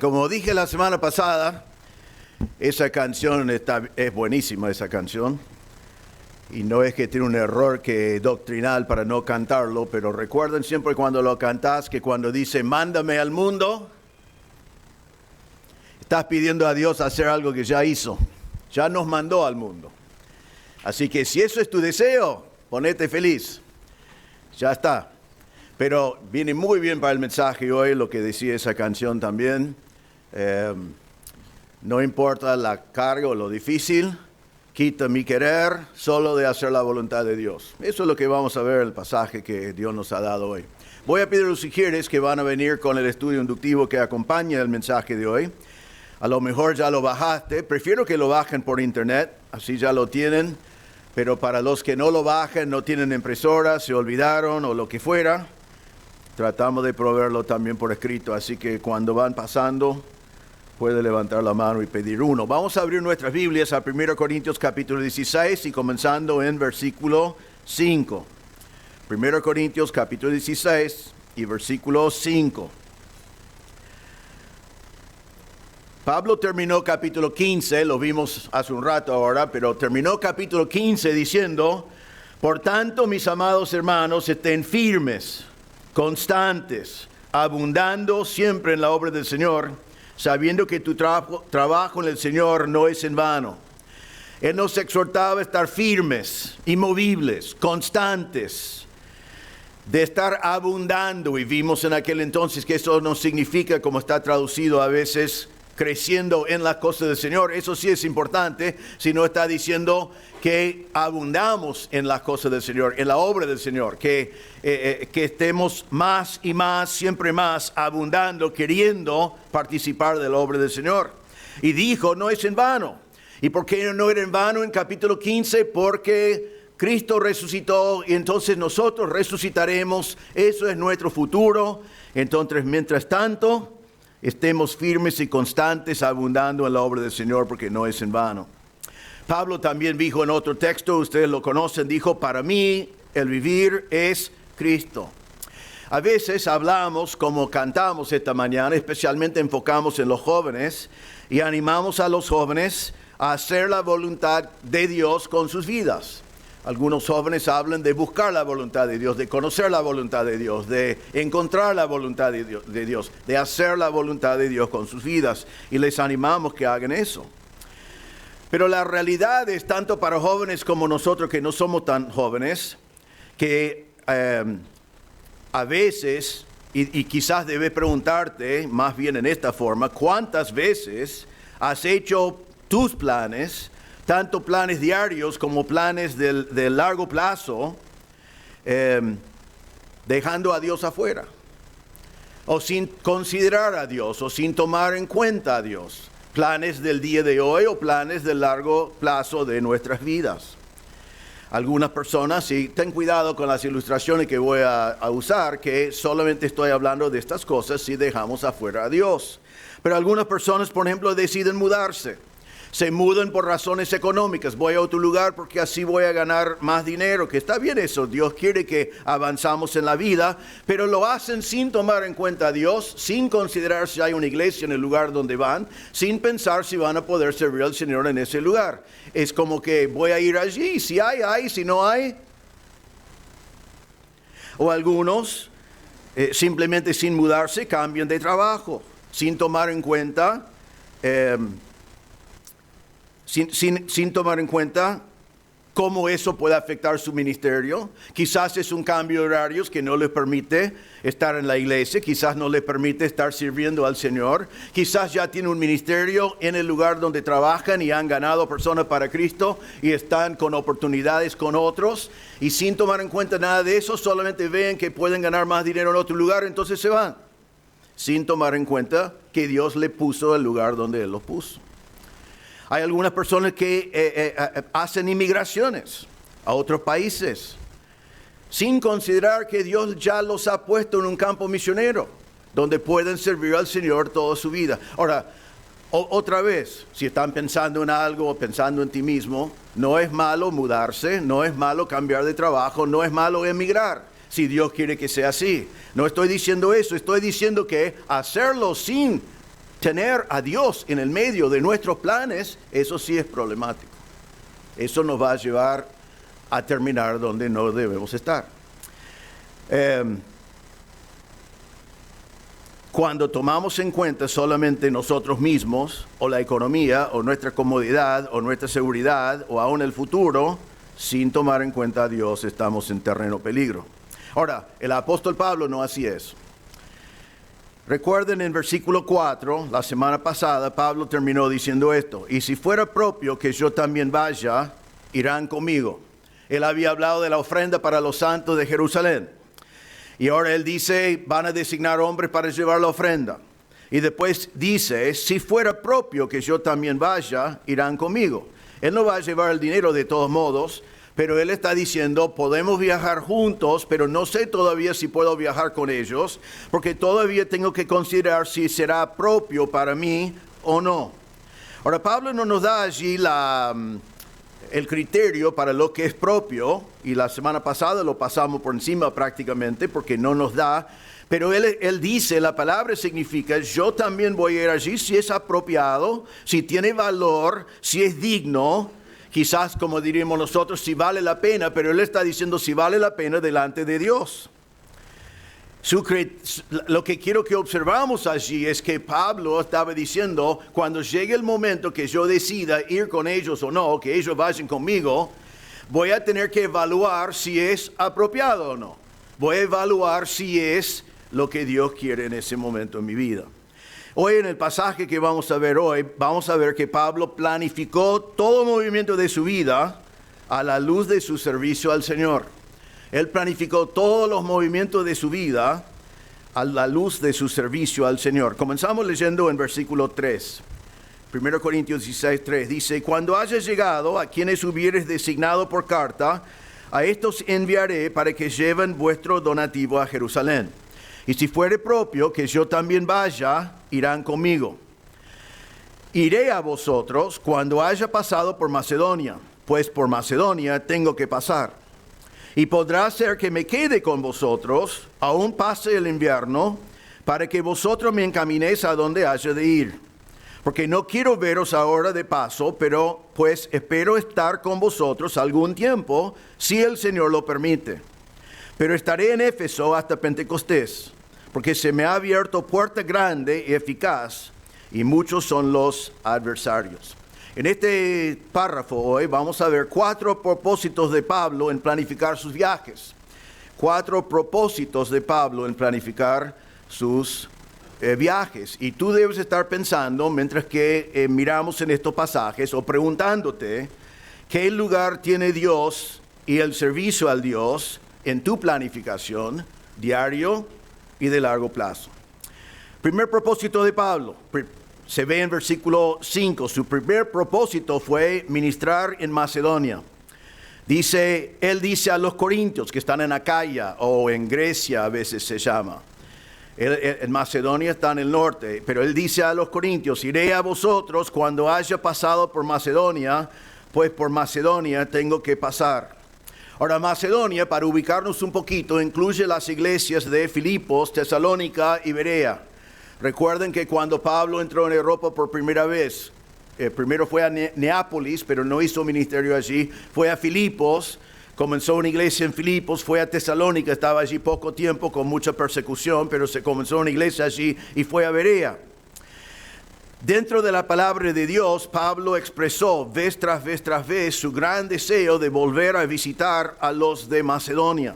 Como dije la semana pasada, esa canción es buenísima, esa canción. Y no es que tiene un error doctrinal para no cantarlo, pero recuerden siempre cuando lo cantás que cuando dice, mándame al mundo, estás pidiendo a Dios hacer algo que ya hizo, ya nos mandó al mundo. Así que si eso es tu deseo, ponete feliz, ya está. Pero viene muy bien para el mensaje hoy lo que decía esa canción también. No importa la carga o lo difícil, quita mi querer, solo de hacer la voluntad de Dios. Eso es lo que vamos a ver en el pasaje que Dios nos ha dado hoy. Voy a pedir a los sugieres que van a venir con el estudio inductivo que acompaña el mensaje de hoy. A lo mejor ya lo bajaste, prefiero que lo bajen por internet, así ya lo tienen. Pero para los que no lo bajen, no tienen impresora, se olvidaron o lo que fuera, tratamos de proveerlo también por escrito. Así que cuando van pasando, puede levantar la mano y pedir uno. Vamos a abrir nuestras Biblias a 1 Corintios capítulo 16 y comenzando en versículo 5. 1 Corintios capítulo 16 y versículo 5. Pablo terminó capítulo 15, lo vimos hace un rato ahora, pero terminó capítulo 15 diciendo, por tanto, mis amados hermanos, estén firmes, constantes, abundando siempre en la obra del Señor, sabiendo que tu trabajo en el Señor no es en vano. Él nos exhortaba a estar firmes, inmovibles, constantes, de estar abundando. Y vimos en aquel entonces que eso no significa, como está traducido a veces, creciendo en las cosas del Señor. Eso sí es importante, sino está diciendo que abundamos en las cosas del Señor, en la obra del Señor, que estemos más y más, siempre más, abundando, queriendo participar de la obra del Señor. Y dijo, no es en vano. ¿Y por qué no era en vano en capítulo 15? Porque Cristo resucitó y entonces nosotros resucitaremos. Eso es nuestro futuro. Entonces, mientras tanto, estemos firmes y constantes, abundando en la obra del Señor, porque no es en vano. Pablo también dijo en otro texto, ustedes lo conocen, dijo, para mí el vivir es Cristo. A veces hablamos, como cantamos esta mañana, especialmente enfocamos en los jóvenes y animamos a los jóvenes a hacer la voluntad de Dios con sus vidas. Algunos jóvenes hablan de buscar la voluntad de Dios, de conocer la voluntad de Dios, de encontrar la voluntad de Dios, de hacer la voluntad de Dios con sus vidas. Y les animamos que hagan eso. Pero la realidad es, tanto para jóvenes como nosotros que no somos tan jóvenes, que a veces, y quizás debes preguntarte más bien en esta forma, ¿cuántas veces has hecho tus planes, tanto planes diarios como planes de largo plazo, dejando a Dios afuera? O sin considerar a Dios, o sin tomar en cuenta a Dios. Planes del día de hoy o planes de largo plazo de nuestras vidas. Algunas personas, y ten cuidado con las ilustraciones que voy a usar, que solamente estoy hablando de estas cosas si dejamos afuera a Dios. Pero algunas personas, por ejemplo, deciden mudarse. Se mudan por razones económicas. Voy a otro lugar porque así voy a ganar más dinero. Que está bien eso. Dios quiere que avanzamos en la vida. Pero lo hacen sin tomar en cuenta a Dios. Sin considerar si hay una iglesia en el lugar donde van. Sin pensar si van a poder servir al Señor en ese lugar. Es como que voy a ir allí. Si hay. Si no hay. O algunos simplemente sin mudarse cambian de trabajo. Sin tomar en cuenta... Sin tomar en cuenta cómo eso puede afectar su ministerio. Quizás es un cambio de horarios que no les permite estar en la iglesia. Quizás no les permite estar sirviendo al Señor. Quizás ya tienen un ministerio en el lugar donde trabajan y han ganado personas para Cristo y están con oportunidades con otros. Y sin tomar en cuenta nada de eso, solamente ven que pueden ganar más dinero en otro lugar, entonces se van. Sin tomar en cuenta que Dios le puso el lugar donde Él los puso. Hay algunas personas que hacen inmigraciones a otros países sin considerar que Dios ya los ha puesto en un campo misionero donde pueden servir al Señor toda su vida. Ahora, otra vez, si están pensando en algo o pensando en ti mismo, no es malo mudarse, no es malo cambiar de trabajo, no es malo emigrar, si Dios quiere que sea así. No estoy diciendo eso, estoy diciendo que hacerlo sin tener a Dios en el medio de nuestros planes, eso sí es problemático. Eso nos va a llevar a terminar donde no debemos estar. Cuando tomamos en cuenta solamente nosotros mismos, o la economía, o nuestra comodidad, o nuestra seguridad, o aún el futuro, sin tomar en cuenta a Dios, estamos en terreno peligro. Ahora, el apóstol Pablo no hacía eso. Recuerden en versículo 4, la semana pasada, Pablo terminó diciendo esto: y si fuera propio que yo también vaya, irán conmigo. Él había hablado de la ofrenda para los santos de Jerusalén. Y ahora él dice, van a designar hombres para llevar la ofrenda. Y después dice, si fuera propio que yo también vaya, irán conmigo. Él no va a llevar el dinero de todos modos, pero él está diciendo, podemos viajar juntos, pero no sé todavía si puedo viajar con ellos, porque todavía tengo que considerar si será propio para mí o no. Ahora, Pablo no nos da allí el criterio para lo que es propio, y la semana pasada lo pasamos por encima prácticamente porque no nos da, pero él dice, la palabra significa, yo también voy a ir allí si es apropiado, si tiene valor, si es digno, quizás como diríamos nosotros, si vale la pena, pero él está diciendo si vale la pena delante de Dios. Lo que quiero que observamos allí es que Pablo estaba diciendo, cuando llegue el momento que yo decida ir con ellos o no, que ellos vayan conmigo, voy a tener que evaluar si es apropiado o no. Voy a evaluar si es lo que Dios quiere en ese momento en mi vida. Hoy en el pasaje que vamos a ver hoy, vamos a ver que Pablo planificó todo el movimiento de su vida a la luz de su servicio al Señor. Él planificó todos los movimientos de su vida a la luz de su servicio al Señor. Comenzamos leyendo en versículo 3. 1 Corintios 16, 3. Dice, cuando hayas llegado a quienes hubieres designado por carta, a estos enviaré para que lleven vuestro donativo a Jerusalén. Y si fuere propio que yo también vaya, irán conmigo. Iré a vosotros cuando haya pasado por Macedonia, pues por Macedonia tengo que pasar. Y podrá ser que me quede con vosotros, aún pase el invierno, para que vosotros me encaminéis a donde haya de ir. Porque no quiero veros ahora de paso, pero pues espero estar con vosotros algún tiempo, si el Señor lo permite. Pero estaré en Éfeso hasta Pentecostés, porque se me ha abierto puerta grande y eficaz, y muchos son los adversarios. En este párrafo hoy vamos a ver 4 propósitos de Pablo en planificar sus viajes. 4 propósitos de Pablo en planificar sus viajes. Y tú debes estar pensando, mientras que miramos en estos pasajes, o preguntándote, ¿qué lugar tiene Dios y el servicio al Dios en tu planificación diario y de largo plazo? Primer propósito de Pablo. Se ve en versículo 5, su primer propósito fue ministrar en Macedonia. Él dice a los corintios que están en Acaya o en Grecia a veces se llama. En Macedonia está en el norte, pero él dice a los corintios, iré a vosotros cuando haya pasado por Macedonia, pues por Macedonia tengo que pasar. Ahora, Macedonia, para ubicarnos un poquito, incluye las iglesias de Filipos, Tesalónica y Berea. Recuerden que cuando Pablo entró en Europa por primera vez, primero fue a Neápolis, pero no hizo ministerio allí, fue a Filipos, comenzó una iglesia en Filipos, fue a Tesalónica, estaba allí poco tiempo con mucha persecución, pero se comenzó una iglesia allí y fue a Berea. Dentro de la palabra de Dios, Pablo expresó vez tras vez su gran deseo de volver a visitar a los de Macedonia.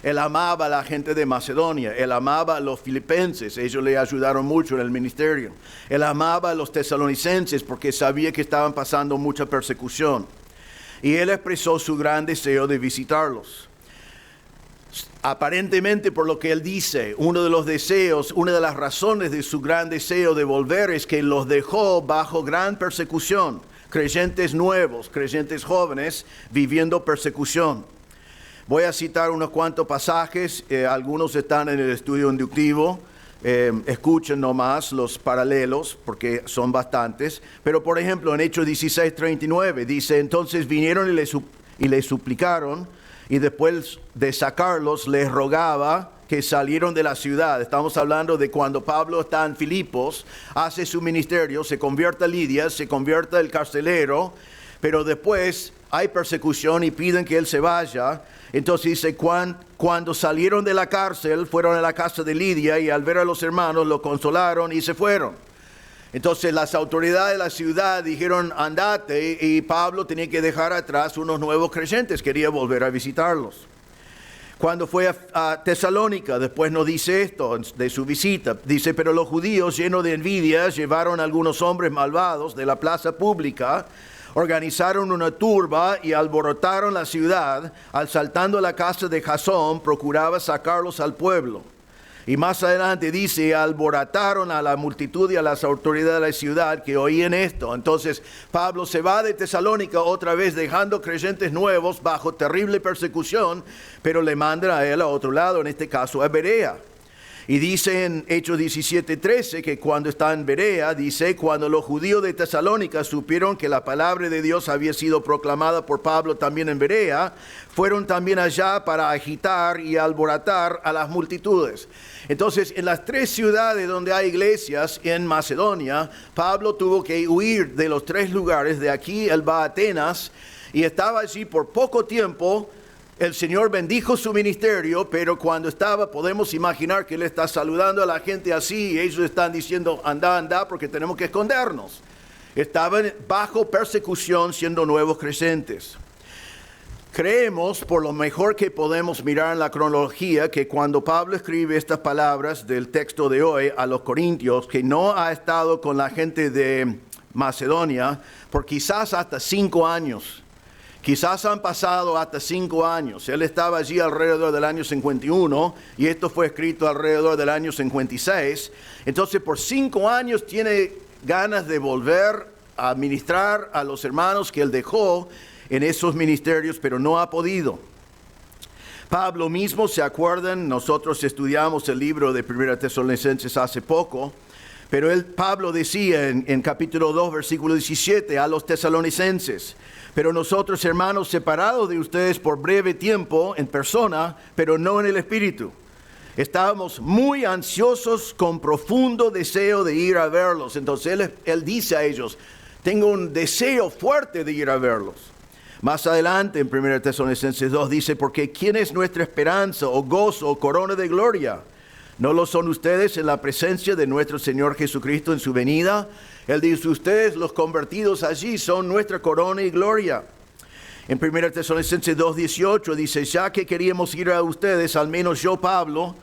Él amaba a la gente de Macedonia, él amaba a los filipenses, ellos le ayudaron mucho en el ministerio. Él amaba a los tesalonicenses porque sabía que estaban pasando mucha persecución. Y él expresó su gran deseo de visitarlos. Aparentemente, por lo que él dice, uno de los deseos, una de las razones de su gran deseo de volver es que los dejó bajo gran persecución. Creyentes nuevos, creyentes jóvenes, viviendo persecución. Voy a citar unos cuantos pasajes, algunos están en el estudio inductivo, escuchen nomás los paralelos porque son bastantes, pero por ejemplo en Hechos 16:39 dice, entonces vinieron y le suplicaron y después de sacarlos les rogaba que salieron de la ciudad. Estamos hablando de cuando Pablo está en Filipos, hace su ministerio, se convierte a Lidia, se convierte el carcelero, pero después hay persecución y piden que él se vaya. Entonces dice, cuando salieron de la cárcel, fueron a la casa de Lidia y al ver a los hermanos lo consolaron y se fueron. Entonces las autoridades de la ciudad dijeron, andate, y Pablo tenía que dejar atrás unos nuevos creyentes, quería volver a visitarlos. Cuando fue a Tesalónica, después nos dice esto de su visita, dice, pero los judíos llenos de envidia llevaron a algunos hombres malvados de la plaza pública, organizaron una turba y alborotaron la ciudad, asaltando la casa de Jasón, procuraba sacarlos al pueblo. Y más adelante dice, alborotaron a la multitud y a las autoridades de la ciudad que oían esto. Entonces Pablo se va de Tesalónica otra vez dejando creyentes nuevos bajo terrible persecución, pero le mandan a él a otro lado, en este caso a Berea. Y dice en Hechos 17:13 que cuando está en Berea, dice, cuando los judíos de Tesalónica supieron que la palabra de Dios había sido proclamada por Pablo también en Berea, fueron también allá para agitar y alborotar a las multitudes. Entonces, en las 3 ciudades donde hay iglesias en Macedonia, Pablo tuvo que huir de los 3 lugares. De aquí él va a Atenas y estaba allí por poco tiempo. El Señor bendijo su ministerio, pero cuando estaba, podemos imaginar que Él está saludando a la gente así, y ellos están diciendo, anda, porque tenemos que escondernos. Estaban bajo persecución siendo nuevos creyentes. Creemos, por lo mejor que podemos mirar en la cronología, que cuando Pablo escribe estas palabras del texto de hoy a los Corintios, que no ha estado con la gente de Macedonia por quizás hasta 5 años. Quizás han pasado hasta 5 años. Él estaba allí alrededor del año 51 y esto fue escrito alrededor del año 56. Entonces por 5 años tiene ganas de volver a ministrar a los hermanos que él dejó en esos ministerios, pero no ha podido. Pablo mismo, ¿se acuerdan? Nosotros estudiamos el libro de 1 Tesalonicenses hace poco, pero Pablo decía en capítulo 2, versículo 17, a los tesalonicenses, pero nosotros, hermanos, separados de ustedes por breve tiempo en persona, pero no en el espíritu, estábamos muy ansiosos con profundo deseo de ir a verlos. Entonces él dice a ellos, tengo un deseo fuerte de ir a verlos. Más adelante en 1 Tesalonicenses 2 dice, porque ¿quién es nuestra esperanza o gozo o corona de gloria? ¿No lo son ustedes en la presencia de nuestro Señor Jesucristo en su venida? Él dice, ustedes los convertidos allí son nuestra corona y gloria. En 1 Tesalonicenses 2:18 dice, ya que queríamos ir a ustedes, al menos yo, Pablo,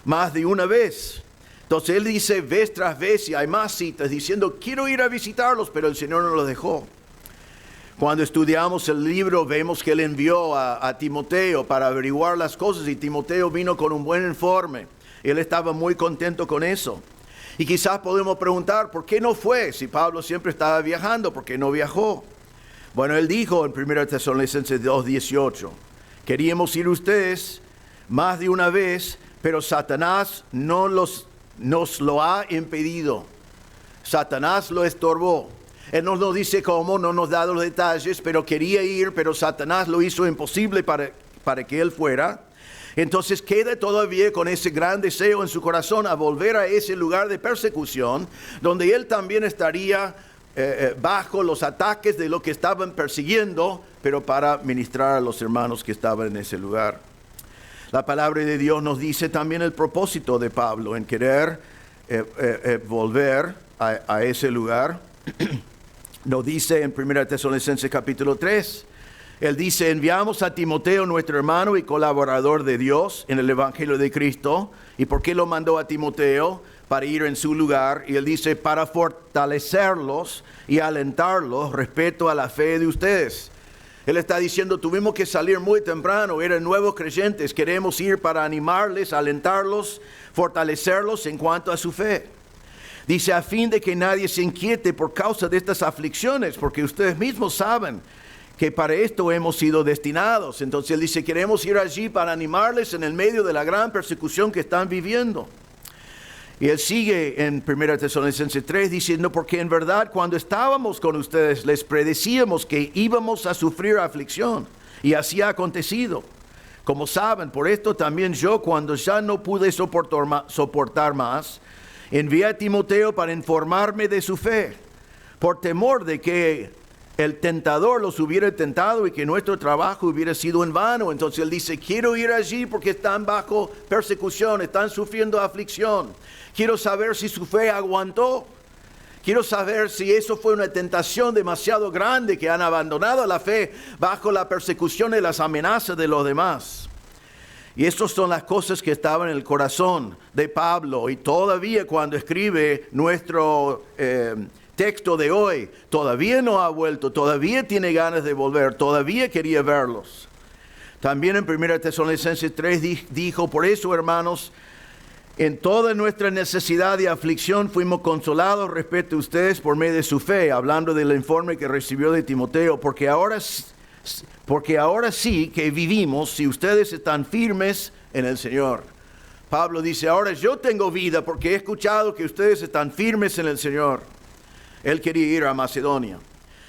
más de una vez. Entonces él dice vez tras vez, y hay más citas diciendo, quiero ir a visitarlos, pero el Señor no los dejó. Cuando estudiamos el libro vemos que él envió a Timoteo para averiguar las cosas y Timoteo vino con un buen informe. Él estaba muy contento con eso. Y quizás podemos preguntar, ¿por qué no fue? Si Pablo siempre estaba viajando, ¿por qué no viajó? Bueno, él dijo en 1 Tesalonicenses 2:18, queríamos ir ustedes más de una vez, pero Satanás nos lo ha impedido. Satanás lo estorbó. Él no nos dice cómo, no nos da los detalles, pero quería ir, pero Satanás lo hizo imposible para que él fuera. Entonces queda todavía con ese gran deseo en su corazón a volver a ese lugar de persecución, donde él también estaría bajo los ataques de lo que estaban persiguiendo, pero para ministrar a los hermanos que estaban en ese lugar. La palabra de Dios nos dice también el propósito de Pablo en querer volver a ese lugar. Nos dice en 1 Tesalonicenses capítulo 3, él dice, enviamos a Timoteo, nuestro hermano y colaborador de Dios en el Evangelio de Cristo. ¿Y por qué lo mandó a Timoteo? Para ir en su lugar. Y él dice, para fortalecerlos y alentarlos respecto a la fe de ustedes. Él está diciendo, tuvimos que salir muy temprano, eran nuevos creyentes, queremos ir para animarles, alentarlos, fortalecerlos en cuanto a su fe. Dice, a fin de que nadie se inquiete por causa de estas aflicciones, porque ustedes mismos saben que para esto hemos sido destinados. Entonces él dice, queremos ir allí para animarles en el medio de la gran persecución que están viviendo. Y él sigue en 1 Tesalonicenses 3 diciendo, porque en verdad cuando estábamos con ustedes les predecíamos que íbamos a sufrir aflicción. Y así ha acontecido. Como saben, por esto también yo, cuando ya no pude soportar más, envié a Timoteo para informarme de su fe, por temor de que el tentador los hubiera tentado y que nuestro trabajo hubiera sido en vano. Entonces él dice, quiero ir allí porque están bajo persecución, están sufriendo aflicción. Quiero saber si su fe aguantó. Quiero saber si eso fue una tentación demasiado grande, que han abandonado la fe bajo la persecución y las amenazas de los demás. Y estas son las cosas que estaban en el corazón de Pablo. Y todavía cuando escribe nuestro texto de hoy, todavía no ha vuelto, todavía tiene ganas de volver, todavía quería verlos. También en 1 Tesalonicenses 3 dijo, por eso, hermanos, en toda nuestra necesidad y aflicción fuimos consolados respecto a ustedes por medio de su fe, hablando del informe que recibió de Timoteo, porque ahora sí que vivimos si ustedes están firmes en el Señor. Pablo dice, ahora yo tengo vida porque he escuchado que ustedes están firmes en el Señor. Él quería ir a Macedonia.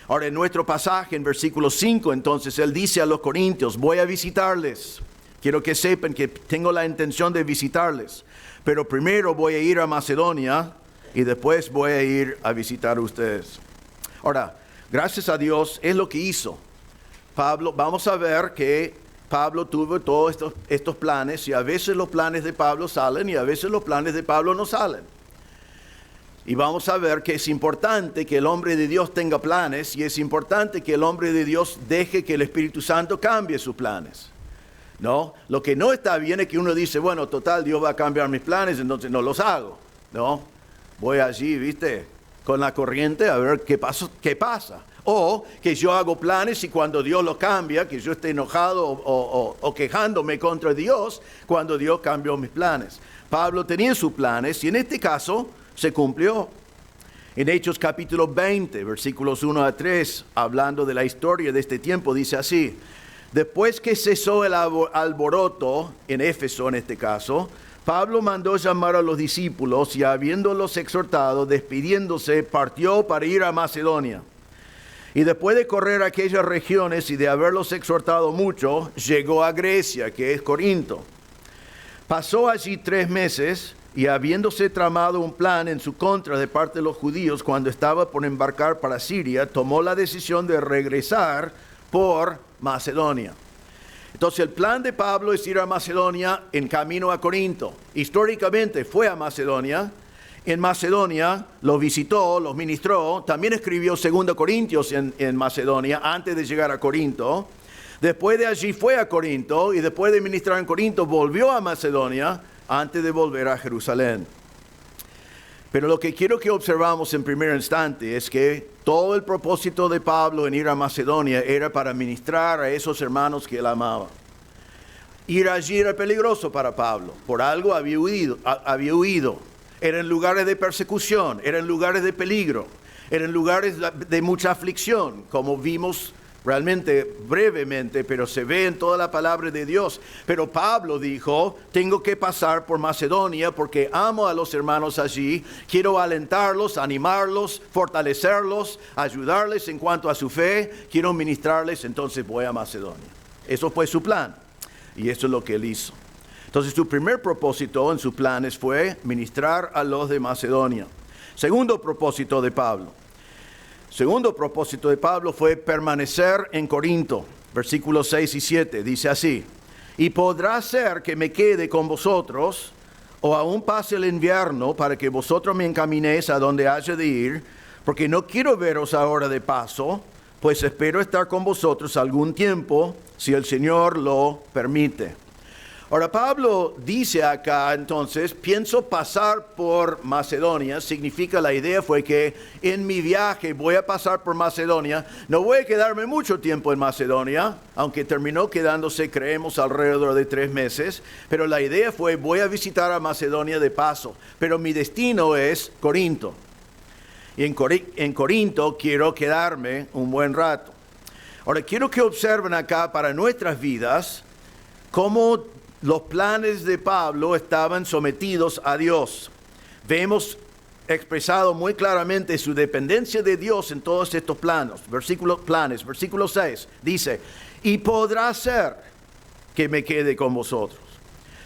Ahora en nuestro pasaje, en versículo 5, entonces él dice a los corintios, voy a visitarles. Quiero que sepan que tengo la intención de visitarles. Pero primero voy a ir a Macedonia y después voy a ir a visitar a ustedes. Ahora, gracias a Dios es lo que hizo Pablo. Vamos a ver que Pablo tuvo todos estos planes, y a veces los planes de Pablo salen y a veces los planes de Pablo no salen. Y vamos a ver que es importante que el hombre de Dios tenga planes, y es importante que el hombre de Dios deje que el Espíritu Santo cambie sus planes. ¿No? Lo que no está bien es que uno dice, bueno, total, Dios va a cambiar mis planes, entonces no los hago. ¿No? Voy allí, ¿viste? Con la corriente a ver qué pasa. O que yo hago planes y cuando Dios los cambia, que yo esté enojado o quejándome contra Dios cuando Dios cambió mis planes. Pablo tenía sus planes y en este caso se cumplió. En Hechos capítulo 20, versículos 1 a 3, hablando de la historia de este tiempo, dice así: después que cesó el alboroto en Éfeso, en este caso, Pablo mandó llamar a los discípulos y, habiéndolos exhortado, despidiéndose, partió para ir a Macedonia. Y después de correr aquellas regiones y de haberlos exhortado mucho, llegó a Grecia, que es Corinto. Pasó allí 3 meses y, habiéndose tramado un plan en su contra de parte de los judíos cuando estaba por embarcar para Siria, tomó la decisión de regresar por Macedonia. Entonces el plan de Pablo es ir a Macedonia en camino a Corinto. Históricamente fue a Macedonia. En Macedonia los visitó, los ministró. También escribió 2 Corintios en Macedonia antes de llegar a Corinto. Después de allí fue a Corinto y después de ministrar en Corinto volvió a Macedonia antes de volver a Jerusalén. Pero lo que quiero que observamos en primer instante es que todo el propósito de Pablo en ir a Macedonia era para ministrar a esos hermanos que él amaba. Ir allí era peligroso para Pablo, por algo había huido. Eran lugares de persecución, eran lugares de peligro, eran lugares de mucha aflicción, como vimos realmente brevemente, pero se ve en toda la palabra de Dios. Pero Pablo dijo, tengo que pasar por Macedonia porque amo a los hermanos allí, quiero alentarlos, animarlos, fortalecerlos, ayudarles en cuanto a su fe, quiero ministrarles, entonces voy a Macedonia. Eso fue su plan y eso es lo que él hizo. Entonces su primer propósito en sus planes fue ministrar a los de Macedonia. Segundo propósito de Pablo fue permanecer en Corinto. Versículos 6 y 7 dice así: y podrá ser que me quede con vosotros, o aún pase el invierno, para que vosotros me encaminéis a donde haya de ir, porque no quiero veros ahora de paso, pues espero estar con vosotros algún tiempo, si el Señor lo permite. Ahora Pablo dice acá entonces, pienso pasar por Macedonia. Significa, la idea fue que en mi viaje voy a pasar por Macedonia. No voy a quedarme mucho tiempo en Macedonia, aunque terminó quedándose, creemos, alrededor de 3 meses. Pero la idea fue, voy a visitar a Macedonia de paso. Pero mi destino es Corinto. Y en Corinto quiero quedarme un buen rato. Ahora quiero que observen acá para nuestras vidas cómo los planes de Pablo estaban sometidos a Dios. Vemos expresado muy claramente su dependencia de Dios en todos estos planes. Versículo 6 dice, y podrá ser que me quede con vosotros.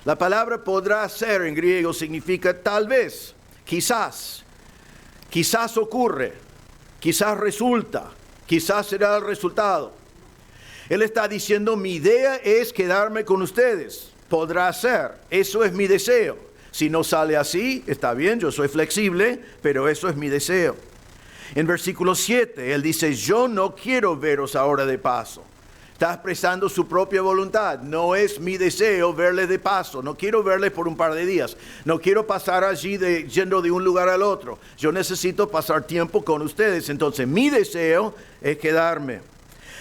La palabra podrá ser en griego significa tal vez, quizás ocurre, quizás resulta, quizás será el resultado. Él está diciendo, mi idea es quedarme con ustedes. Podrá ser, eso es mi deseo. Si no sale así, está bien, yo soy flexible, pero eso es mi deseo. En versículo 7, él dice, yo no quiero veros ahora de paso. Está expresando su propia voluntad. No es mi deseo verles de paso. No quiero verles por un par de días. No quiero pasar allí yendo de un lugar al otro. Yo necesito pasar tiempo con ustedes. Entonces mi deseo es quedarme.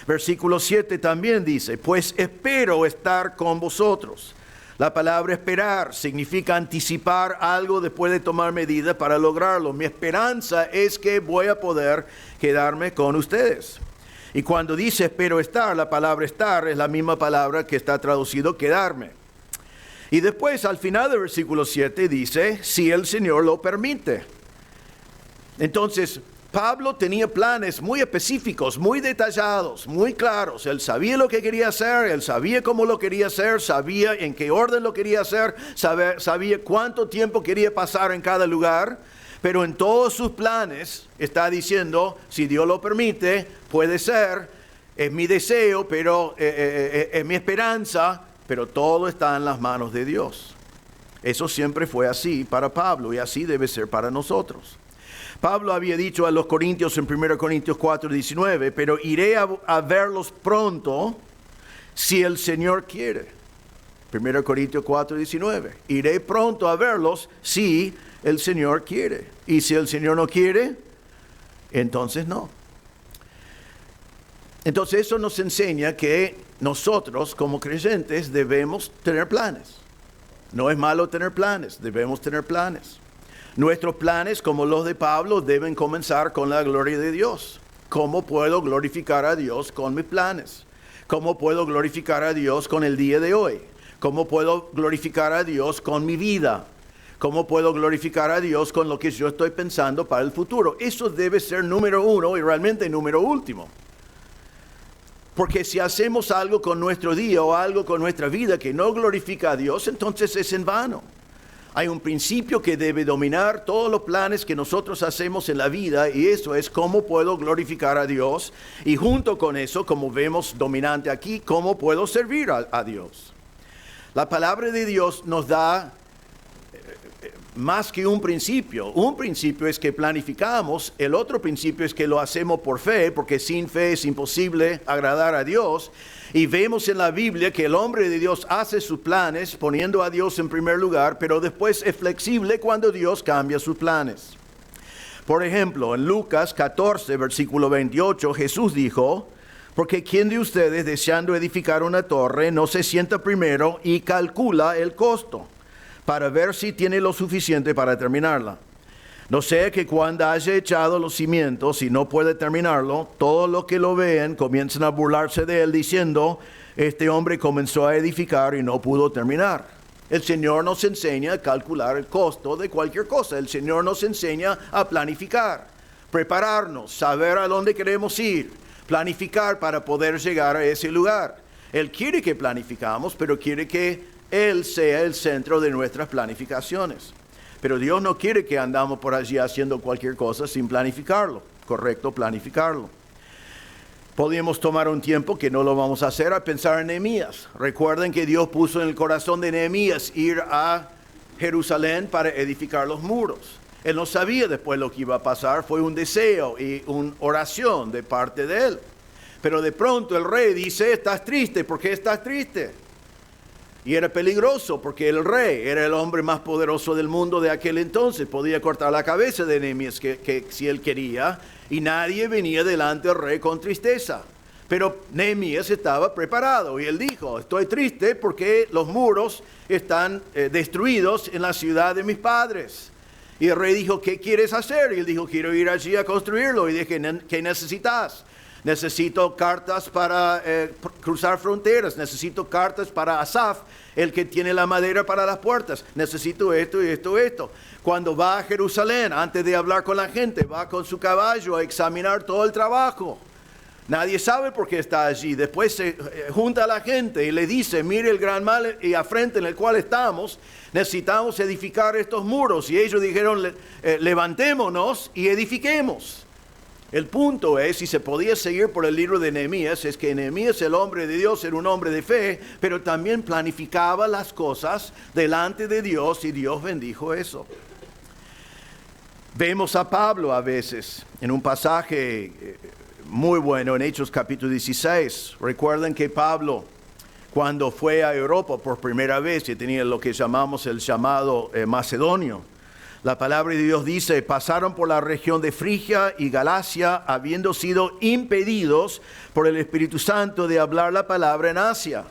Versículo 7 también dice, pues espero estar con vosotros. La palabra esperar significa anticipar algo después de tomar medidas para lograrlo. Mi esperanza es que voy a poder quedarme con ustedes. Y cuando dice espero estar, la palabra estar es la misma palabra que está traducido quedarme. Y después al final del versículo 7 dice, si el Señor lo permite. Entonces, Pablo tenía planes muy específicos, muy detallados, muy claros. Él sabía lo que quería hacer, él sabía cómo lo quería hacer, sabía en qué orden lo quería hacer, sabía cuánto tiempo quería pasar en cada lugar. Pero en todos sus planes está diciendo, si Dios lo permite, puede ser, es mi deseo, pero es mi esperanza, pero todo está en las manos de Dios. Eso siempre fue así para Pablo y así debe ser para nosotros. Pablo había dicho a los corintios en 1 Corintios 4:19, pero iré a verlos pronto si el Señor quiere. 1 Corintios 4:19, iré pronto a verlos si el Señor quiere. Y si el Señor no quiere, entonces no. Entonces eso nos enseña que nosotros como creyentes debemos tener planes. No es malo tener planes, debemos tener planes. Nuestros planes, como los de Pablo, deben comenzar con la gloria de Dios. ¿Cómo puedo glorificar a Dios con mis planes? ¿Cómo puedo glorificar a Dios con el día de hoy? ¿Cómo puedo glorificar a Dios con mi vida? ¿Cómo puedo glorificar a Dios con lo que yo estoy pensando para el futuro? Eso debe ser número uno y realmente número último. Porque si hacemos algo con nuestro día o algo con nuestra vida que no glorifica a Dios, entonces es en vano. Hay un principio que debe dominar todos los planes que nosotros hacemos en la vida y eso es cómo puedo glorificar a Dios y junto con eso, como vemos dominante aquí, cómo puedo servir a Dios. La palabra de Dios nos da más que un principio. Un principio es que planificamos, el otro principio es que lo hacemos por fe, porque sin fe es imposible agradar a Dios. Y vemos en la Biblia que el hombre de Dios hace sus planes poniendo a Dios en primer lugar, pero después es flexible cuando Dios cambia sus planes. Por ejemplo, en Lucas 14, versículo 28, Jesús dijo, porque ¿quién de ustedes deseando edificar una torre no se sienta primero y calcula el costo para ver si tiene lo suficiente para terminarla? No sea que cuando haya echado los cimientos y no puede terminarlo, todos los que lo ven comiencen a burlarse de él diciendo, este hombre comenzó a edificar y no pudo terminar. El Señor nos enseña a calcular el costo de cualquier cosa. El Señor nos enseña a planificar, prepararnos, saber a dónde queremos ir, planificar para poder llegar a ese lugar. Él quiere que planificamos, pero quiere que Él sea el centro de nuestras planificaciones. Pero Dios no quiere que andamos por allí haciendo cualquier cosa sin planificarlo. Correcto, planificarlo. Podríamos tomar un tiempo, que no lo vamos a hacer, a pensar en Nehemías. Recuerden que Dios puso en el corazón de Nehemías ir a Jerusalén para edificar los muros. Él no sabía después lo que iba a pasar, fue un deseo y una oración de parte de él. Pero de pronto el rey dice, ¿estás triste? ¿Por qué estás triste? Y era peligroso porque el rey era el hombre más poderoso del mundo de aquel entonces. Podía cortar la cabeza de Nehemías que si él quería. Y nadie venía delante del rey con tristeza. Pero Nehemías estaba preparado y él dijo, estoy triste porque los muros están destruidos en la ciudad de mis padres. Y el rey dijo, ¿qué quieres hacer? Y él dijo, quiero ir allí a construirlo. Y dije, ¿qué necesitas? Necesito cartas para cruzar fronteras. Necesito cartas para Asaf, el que tiene la madera para las puertas. Necesito esto y esto y esto. Cuando va a Jerusalén, antes de hablar con la gente, va con su caballo a examinar todo el trabajo. Nadie sabe por qué está allí. Después se junta a la gente y le dice, mire el gran mal y afrenta en el cual estamos, necesitamos edificar estos muros. Y ellos dijeron, levantémonos y edifiquemos. El punto es, si se podía seguir por el libro de Nehemías, es que Nehemías, el hombre de Dios, era un hombre de fe, pero también planificaba las cosas delante de Dios y Dios bendijo eso. Vemos a Pablo a veces en un pasaje muy bueno en Hechos capítulo 16. Recuerden que Pablo, cuando fue a Europa por primera vez, y tenía lo que llamamos el llamado macedonio, la palabra de Dios dice, pasaron por la región de Frigia y Galacia, habiendo sido impedidos por el Espíritu Santo de hablar la palabra en Asia.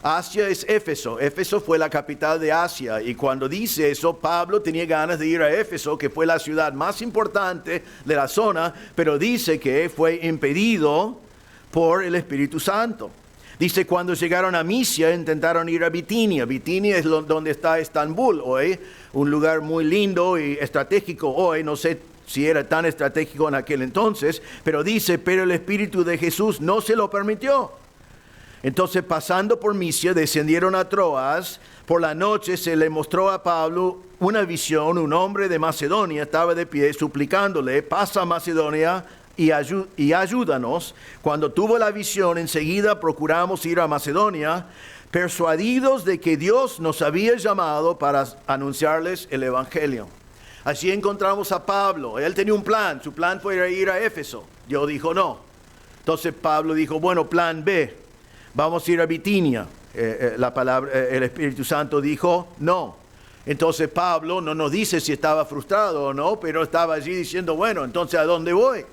Asia es Éfeso. Éfeso fue la capital de Asia. Y cuando dice eso, Pablo tenía ganas de ir a Éfeso, que fue la ciudad más importante de la zona, pero dice que fue impedido por el Espíritu Santo. Dice, cuando llegaron a Misia, intentaron ir a Bitinia. Bitinia es donde está Estambul hoy, un lugar muy lindo y estratégico hoy. No sé si era tan estratégico en aquel entonces, pero dice, pero el Espíritu de Jesús no se lo permitió. Entonces, pasando por Misia, descendieron a Troas. Por la noche se le mostró a Pablo una visión. Un hombre de Macedonia estaba de pie suplicándole, pasa a Macedonia y ayúdanos. Cuando tuvo la visión, enseguida procuramos ir a Macedonia, persuadidos de que Dios nos había llamado para anunciarles el Evangelio. Allí encontramos a Pablo. Él tenía un plan. Su plan fue ir a Éfeso. Dios dijo no. Entonces Pablo dijo, bueno, plan B. Vamos a ir a Bitinia. El Espíritu Santo dijo no. Entonces Pablo no nos dice si estaba frustrado o no, pero estaba allí diciendo, bueno, entonces ¿a dónde voy?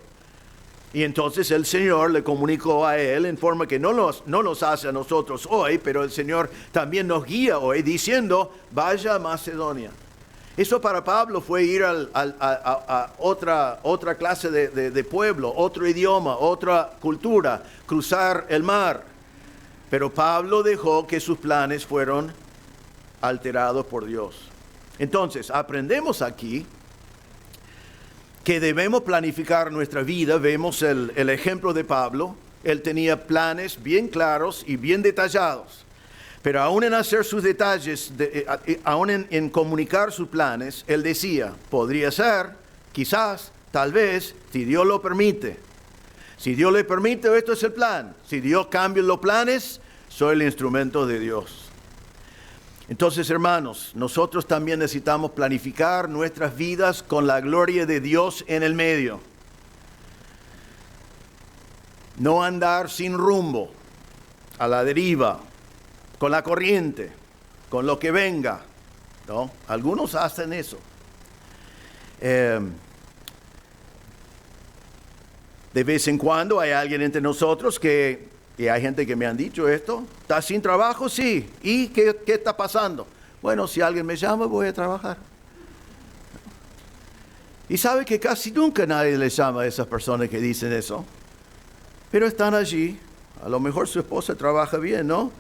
Y entonces el Señor le comunicó a él en forma que no nos hace a nosotros hoy, pero el Señor también nos guía hoy diciendo, vaya a Macedonia. Eso para Pablo fue ir a otra clase de pueblo, otro idioma, otra cultura, cruzar el mar. Pero Pablo dejó que sus planes fueron alterados por Dios. Entonces, aprendemos aquí que debemos planificar nuestra vida. Vemos el ejemplo de Pablo. Él tenía planes bien claros y bien detallados. Pero aún en hacer sus detalles, aún en comunicar sus planes, él decía, podría ser, quizás, tal vez, si Dios lo permite. Si Dios le permite, esto es el plan. Si Dios cambia los planes, soy el instrumento de Dios. Entonces, hermanos, nosotros también necesitamos planificar nuestras vidas con la gloria de Dios en el medio. No andar sin rumbo, a la deriva, con la corriente, con lo que venga, ¿no? Algunos hacen eso. De vez en cuando hay alguien entre nosotros y hay gente que me han dicho esto, ¿estás sin trabajo? Sí. ¿Y qué está pasando? Bueno, si alguien me llama, voy a trabajar. Y sabe que casi nunca nadie les llama a esas personas que dicen eso. Pero están allí. A lo mejor su esposa trabaja bien, ¿no?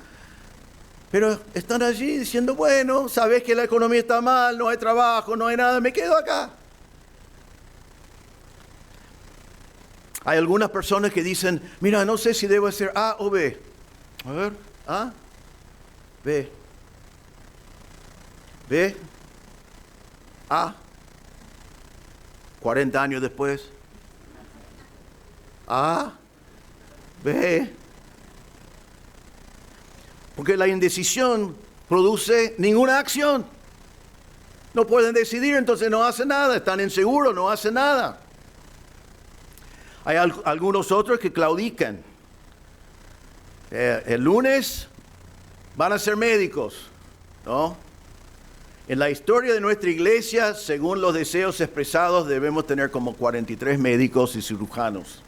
Pero están allí diciendo, bueno, sabes que la economía está mal, no hay trabajo, no hay nada, me quedo acá. Hay algunas personas que dicen, mira, no sé si debo hacer A o B. A ver, A, B. B, A. 40 años después. A, B. Porque la indecisión produce ninguna acción. No pueden decidir, entonces no hacen nada. Están inseguros, no hacen nada. Hay algunos otros que claudican. El lunes van a ser médicos, ¿no? En la historia de nuestra iglesia, según los deseos expresados, debemos tener como 43 médicos y cirujanos.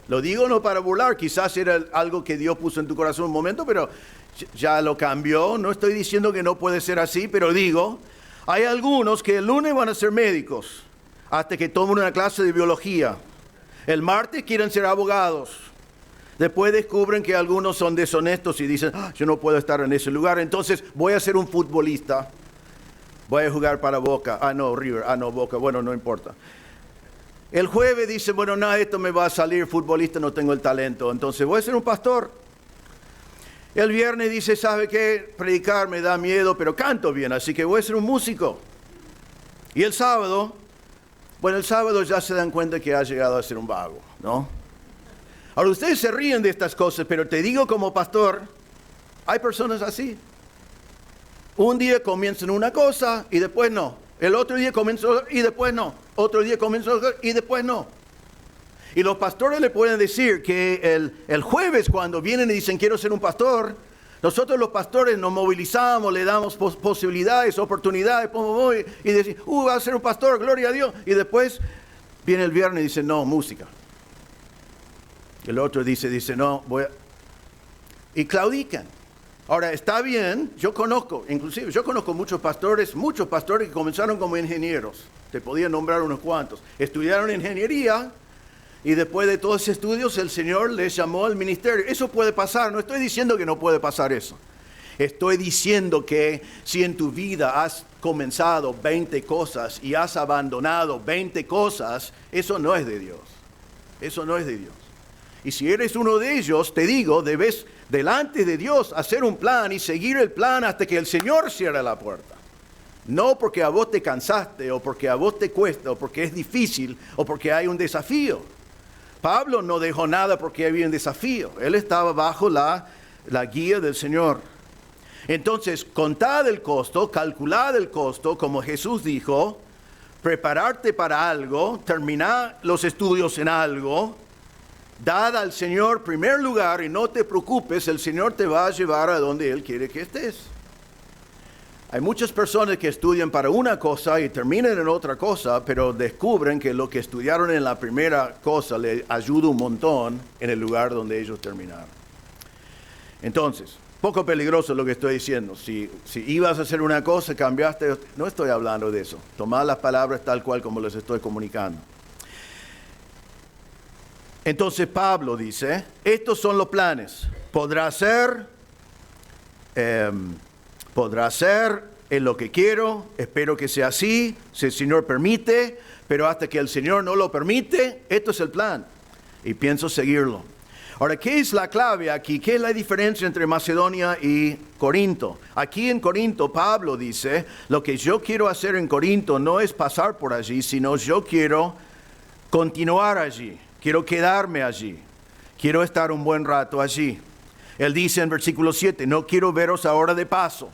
Lo digo no para burlar, quizás era algo que Dios puso en tu corazón un momento, pero ya lo cambió. No estoy diciendo que no puede ser así, pero digo, hay algunos que el lunes van a ser médicos, hasta que tomen una clase de biología. El martes quieren ser abogados. Después descubren que algunos son deshonestos y dicen, yo no puedo estar en ese lugar, entonces voy a ser un futbolista. Voy a jugar para Boca. No, River. No, Boca. Bueno, no importa. El jueves dice, bueno, no, esto me va a salir futbolista, no tengo el talento, entonces voy a ser un pastor. El viernes dice, ¿sabe qué? Predicar me da miedo, pero canto bien, así que voy a ser un músico. Y el sábado, bueno, el sábado ya se dan cuenta que ha llegado a ser un vago, ¿no? Ahora, ustedes se ríen de estas cosas, pero te digo como pastor, hay personas así. Un día comienzan una cosa y después no. El otro día comienzan y después no. Otro día comienzan y después no. Y los pastores le pueden decir que el jueves cuando vienen y dicen quiero ser un pastor, nosotros los pastores nos movilizamos, le damos posibilidades, oportunidades, y decimos, va a ser un pastor, gloria a Dios. Y después viene el viernes y dice, no, música. El otro dice, no, y claudican. Ahora, está bien, yo conozco muchos pastores que comenzaron como ingenieros. Te podía nombrar unos cuantos. Estudiaron ingeniería y después de todos esos estudios el Señor les llamó al ministerio. Eso puede pasar, no estoy diciendo que no puede pasar eso. Estoy diciendo que si en tu vida has comenzado 20 cosas y has abandonado 20 cosas, eso no es de Dios. Eso no es de Dios. Y si eres uno de ellos, te digo, debes delante de Dios hacer un plan y seguir el plan hasta que el Señor cierre la puerta. No porque a vos te cansaste, o porque a vos te cuesta, o porque es difícil, o porque hay un desafío. Pablo no dejó nada porque había un desafío. Él estaba bajo la guía del Señor. Entonces, contad el costo, calculad el costo, como Jesús dijo, prepararte para algo, terminar los estudios en algo, dad al Señor primer lugar y no te preocupes, el Señor te va a llevar a donde Él quiere que estés. Hay muchas personas que estudian para una cosa y terminan en otra cosa, pero descubren que lo que estudiaron en la primera cosa les ayuda un montón en el lugar donde ellos terminaron. Entonces, poco peligroso lo que estoy diciendo. Si ibas a hacer una cosa, cambiaste, no estoy hablando de eso. Tomad las palabras tal cual como les estoy comunicando. Entonces Pablo dice, estos son los planes. Podrá ser en lo que quiero, espero que sea así, si el Señor permite, pero hasta que el Señor no lo permite, esto es el plan. Y pienso seguirlo. Ahora, ¿qué es la clave aquí? ¿Qué es la diferencia entre Macedonia y Corinto? Aquí en Corinto, Pablo dice, lo que yo quiero hacer en Corinto no es pasar por allí, sino yo quiero continuar allí. Quiero quedarme allí. Quiero estar un buen rato allí. Él dice en versículo 7, no quiero veros ahora de paso.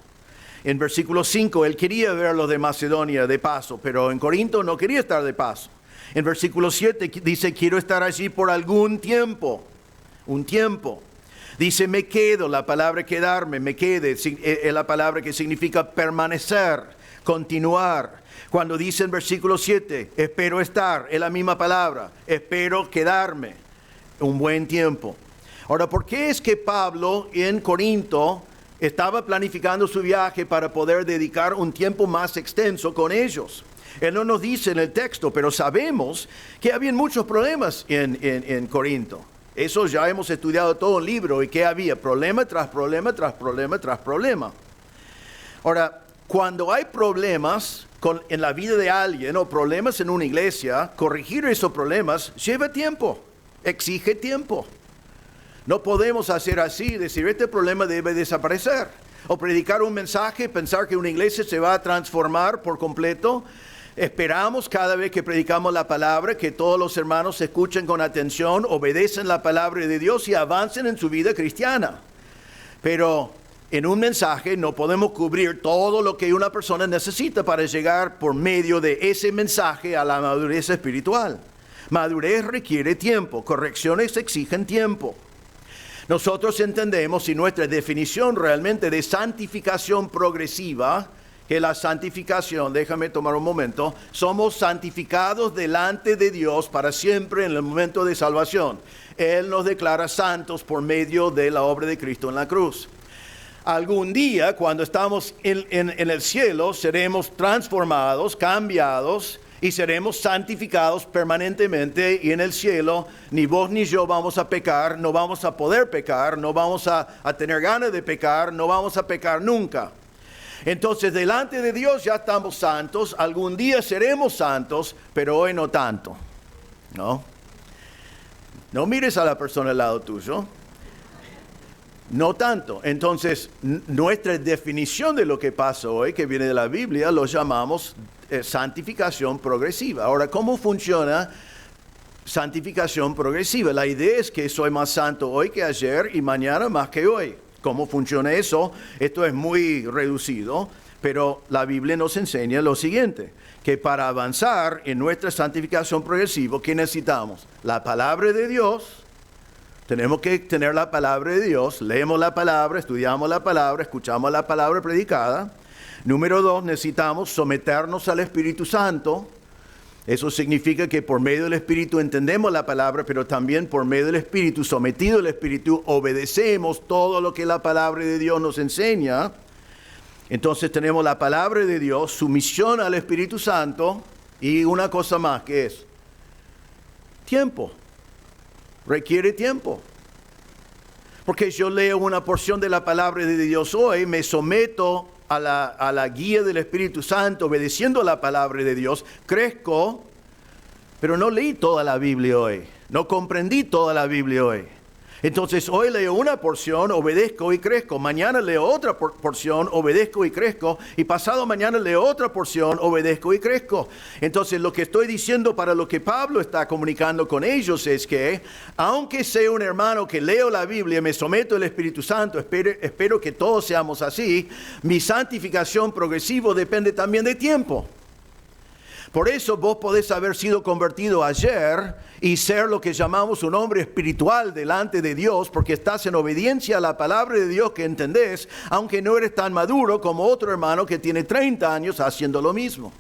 En versículo 5, él quería verlos de Macedonia de paso, pero en Corinto no quería estar de paso. En versículo 7 dice, quiero estar allí por algún tiempo. Un tiempo. Dice, me quedo, la palabra quedarme, me quede, es la palabra que significa permanecer, continuar. Cuando dice en versículo 7, espero estar, es la misma palabra, espero quedarme un buen tiempo. Ahora, ¿por qué es que Pablo en Corinto estaba planificando su viaje para poder dedicar un tiempo más extenso con ellos? Él no nos dice en el texto, pero sabemos que había muchos problemas en Corinto. Eso ya hemos estudiado todo el libro y que había problema tras problema, tras problema, tras problema. Ahora, cuando hay problemas en la vida de alguien o problemas en una iglesia, corregir esos problemas lleva tiempo, exige tiempo. No podemos hacer así, decir este problema debe desaparecer. O predicar un mensaje, pensar que una iglesia se va a transformar por completo. Esperamos cada vez que predicamos la palabra que todos los hermanos escuchen con atención, obedecen la palabra de Dios y avancen en su vida cristiana. Pero en un mensaje no podemos cubrir todo lo que una persona necesita para llegar por medio de ese mensaje a la madurez espiritual. Madurez requiere tiempo, correcciones exigen tiempo. Nosotros entendemos y nuestra definición realmente de santificación progresiva, que la santificación, déjame tomar un momento, somos santificados delante de Dios para siempre en el momento de salvación. Él nos declara santos por medio de la obra de Cristo en la cruz. Algún día, cuando estamos en el cielo, seremos transformados, cambiados y seremos santificados permanentemente. Y en el cielo, ni vos ni yo vamos a pecar, no vamos a poder pecar, no vamos a tener ganas de pecar, no vamos a pecar nunca. Entonces, delante de Dios ya estamos santos, algún día seremos santos, pero hoy no tanto. ¿no? No mires a la persona al lado tuyo. No tanto. Entonces, nuestra definición de lo que pasa hoy, que viene de la Biblia, lo llamamos santificación progresiva. Ahora, ¿cómo funciona santificación progresiva? La idea es que soy más santo hoy que ayer y mañana más que hoy. ¿Cómo funciona eso? Esto es muy reducido, pero la Biblia nos enseña lo siguiente, que para avanzar en nuestra santificación progresiva, ¿qué necesitamos? La palabra de Dios. Tenemos que tener la palabra de Dios, leemos la palabra, estudiamos la palabra, escuchamos la palabra predicada. Número 2, necesitamos someternos al Espíritu Santo. Eso significa que por medio del Espíritu entendemos la palabra, pero también por medio del Espíritu, sometido al Espíritu, obedecemos todo lo que la palabra de Dios nos enseña. Entonces tenemos la palabra de Dios, sumisión al Espíritu Santo y una cosa más, que es tiempo. Requiere tiempo. Porque yo leo una porción de la palabra de Dios hoy, me someto a la guía del Espíritu Santo, obedeciendo a la palabra de Dios, crezco, pero no leí toda la Biblia hoy, no comprendí toda la Biblia hoy. Entonces hoy leo una porción, obedezco y crezco. Mañana leo otra porción, obedezco y crezco. Y pasado mañana leo otra porción, obedezco y crezco. Entonces lo que estoy diciendo para lo que Pablo está comunicando con ellos es que, aunque sea un hermano que leo la Biblia, me someto al Espíritu Santo, espero que todos seamos así, mi santificación progresiva depende también de tiempo. Por eso vos podés haber sido convertido ayer y ser lo que llamamos un hombre espiritual delante de Dios, porque estás en obediencia a la palabra de Dios que entendés, aunque no eres tan maduro como otro hermano que tiene 30 años haciendo lo mismo.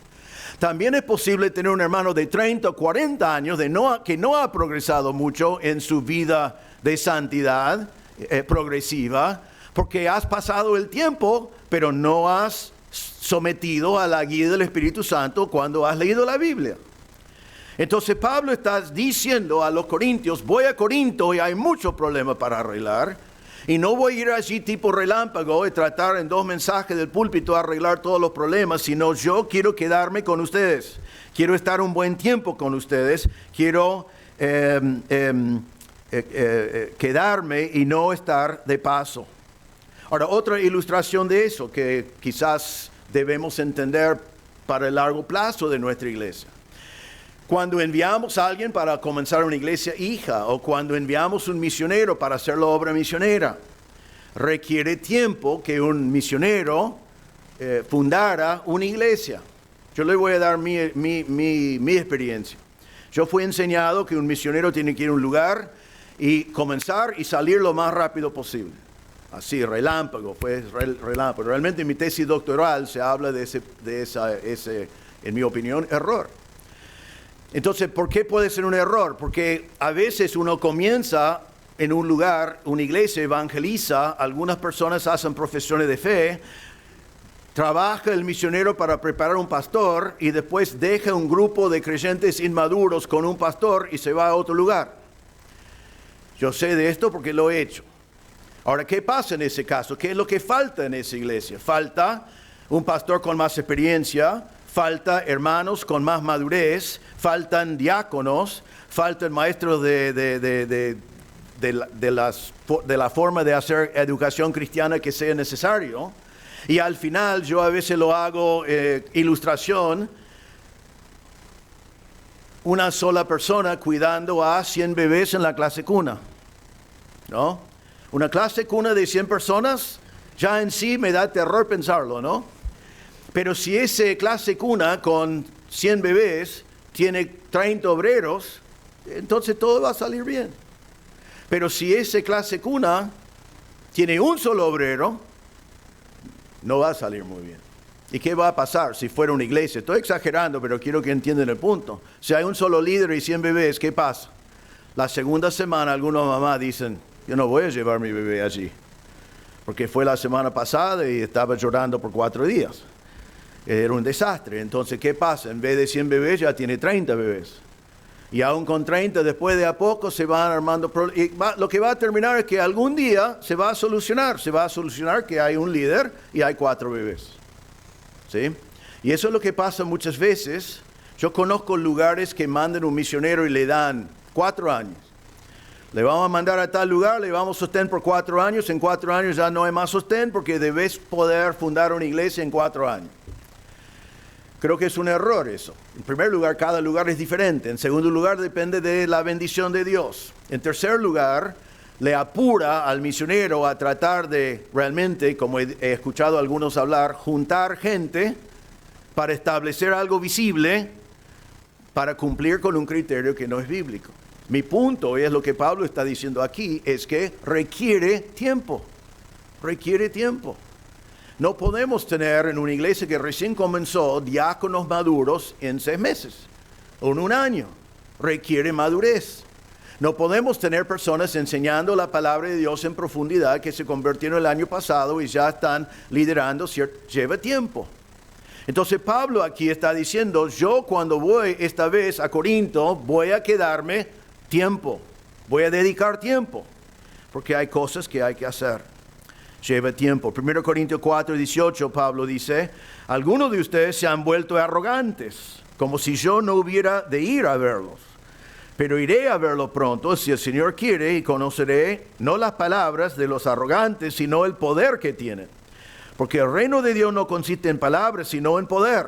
También es posible tener un hermano de 30 o 40 años que no ha progresado mucho en su vida de santidad progresiva, porque has pasado el tiempo, pero no has sometido a la guía del Espíritu Santo cuando has leído la Biblia. Entonces Pablo está diciendo a los corintios, voy a Corinto y hay muchos problemas para arreglar, y no voy a ir allí tipo relámpago y tratar en 2 mensajes del púlpito a arreglar todos los problemas, sino yo quiero quedarme con ustedes, quiero estar un buen tiempo con ustedes, quiero quedarme y no estar de paso. Ahora, otra ilustración de eso que quizás debemos entender para el largo plazo de nuestra iglesia. Cuando enviamos a alguien para comenzar una iglesia hija o cuando enviamos un misionero para hacer la obra misionera, requiere tiempo que un misionero fundara una iglesia. Yo le voy a dar mi experiencia. Yo fui enseñado que un misionero tiene que ir a un lugar y comenzar y salir lo más rápido posible. Así, relámpago, relámpago. Realmente en mi tesis doctoral se habla de ese, en mi opinión, error. Entonces, ¿por qué puede ser un error? Porque a veces uno comienza en un lugar, una iglesia evangeliza, algunas personas hacen profesiones de fe, trabaja el misionero para preparar un pastor y después deja un grupo de creyentes inmaduros con un pastor y se va a otro lugar. Yo sé de esto porque lo he hecho. Ahora, ¿qué pasa en ese caso? ¿Qué es lo que falta en esa iglesia? Falta un pastor con más experiencia, falta hermanos con más madurez, faltan diáconos, faltan maestros de la forma de hacer educación cristiana que sea necesario. Y al final yo a veces lo hago ilustración, una sola persona cuidando a 100 bebés en la clase cuna, ¿no? Una clase cuna de 100 personas, ya en sí me da terror pensarlo, ¿no? Pero si esa clase cuna con 100 bebés tiene 30 obreros, entonces todo va a salir bien. Pero si esa clase cuna tiene un solo obrero, no va a salir muy bien. ¿Y qué va a pasar si fuera una iglesia? Estoy exagerando, pero quiero que entiendan el punto. Si hay un solo líder y 100 bebés, ¿qué pasa? La segunda semana algunas mamás dicen, yo no voy a llevar mi bebé allí, porque fue la semana pasada y estaba llorando por 4 días. Era un desastre. Entonces, ¿qué pasa? En vez de 100 bebés, ya tiene 30 bebés. Y aún con 30, después de a poco se van armando problemas. Lo que va a terminar es que algún día se va a solucionar. Se va a solucionar que hay un líder y hay 4 bebés. ¿Sí? Y eso es lo que pasa muchas veces. Yo conozco lugares que mandan un misionero y le dan 4 años. Le vamos a mandar a tal lugar, le vamos a sostén por 4 años. En 4 años ya no hay más sostén porque debes poder fundar una iglesia en 4 años. Creo que es un error eso. En primer lugar, cada lugar es diferente. En segundo lugar, depende de la bendición de Dios. En tercer lugar, le apura al misionero a tratar de realmente, como he escuchado a algunos hablar, juntar gente para establecer algo visible para cumplir con un criterio que no es bíblico. Mi punto, y es lo que Pablo está diciendo aquí, es que requiere tiempo. Requiere tiempo. No podemos tener en una iglesia que recién comenzó diáconos maduros en 6 meses o en 1 año. Requiere madurez. No podemos tener personas enseñando la palabra de Dios en profundidad que se convirtieron el año pasado y ya están liderando. Lleva tiempo. Entonces Pablo aquí está diciendo, yo cuando voy esta vez a Corinto voy a quedarme tiempo, voy a dedicar tiempo, porque hay cosas que hay que hacer. Lleva tiempo. 1 Corintios 4, 18, Pablo dice, algunos de ustedes se han vuelto arrogantes, como si yo no hubiera de ir a verlos. Pero iré a verlo pronto, si el Señor quiere, y conoceré no las palabras de los arrogantes, sino el poder que tienen. Porque el reino de Dios no consiste en palabras, sino en poder.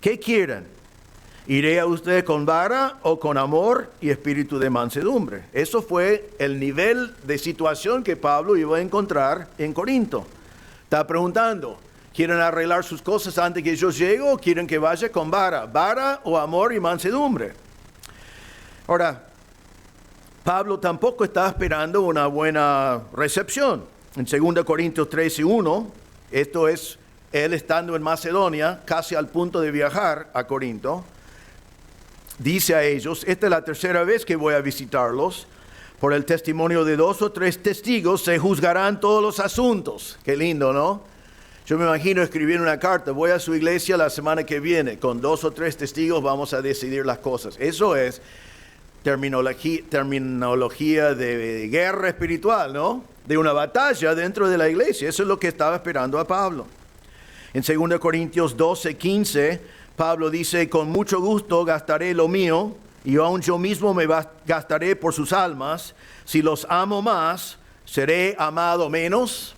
¿Qué quieren? ¿Iré a ustedes con vara o con amor y espíritu de mansedumbre? Eso fue el nivel de situación que Pablo iba a encontrar en Corinto. Está preguntando, ¿quieren arreglar sus cosas antes que yo llegue o quieren que vaya con vara? ¿Vara o amor y mansedumbre? Ahora, Pablo tampoco está esperando una buena recepción. En 2 Corintios 13:1, esto es él estando en Macedonia, casi al punto de viajar a Corinto, dice a ellos, esta es la tercera vez que voy a visitarlos, por el testimonio de 2 o 3 testigos se juzgarán todos los asuntos. Qué lindo, ¿no? Yo me imagino escribir una carta, voy a su iglesia la semana que viene, con 2 o 3 testigos vamos a decidir las cosas. Eso es terminología de guerra espiritual, ¿no? De una batalla dentro de la iglesia. Eso es lo que estaba esperando a Pablo. En 2 Corintios 12:15, Pablo dice, con mucho gusto gastaré lo mío, y aun yo mismo me gastaré por sus almas. Si los amo más, ¿seré amado menos?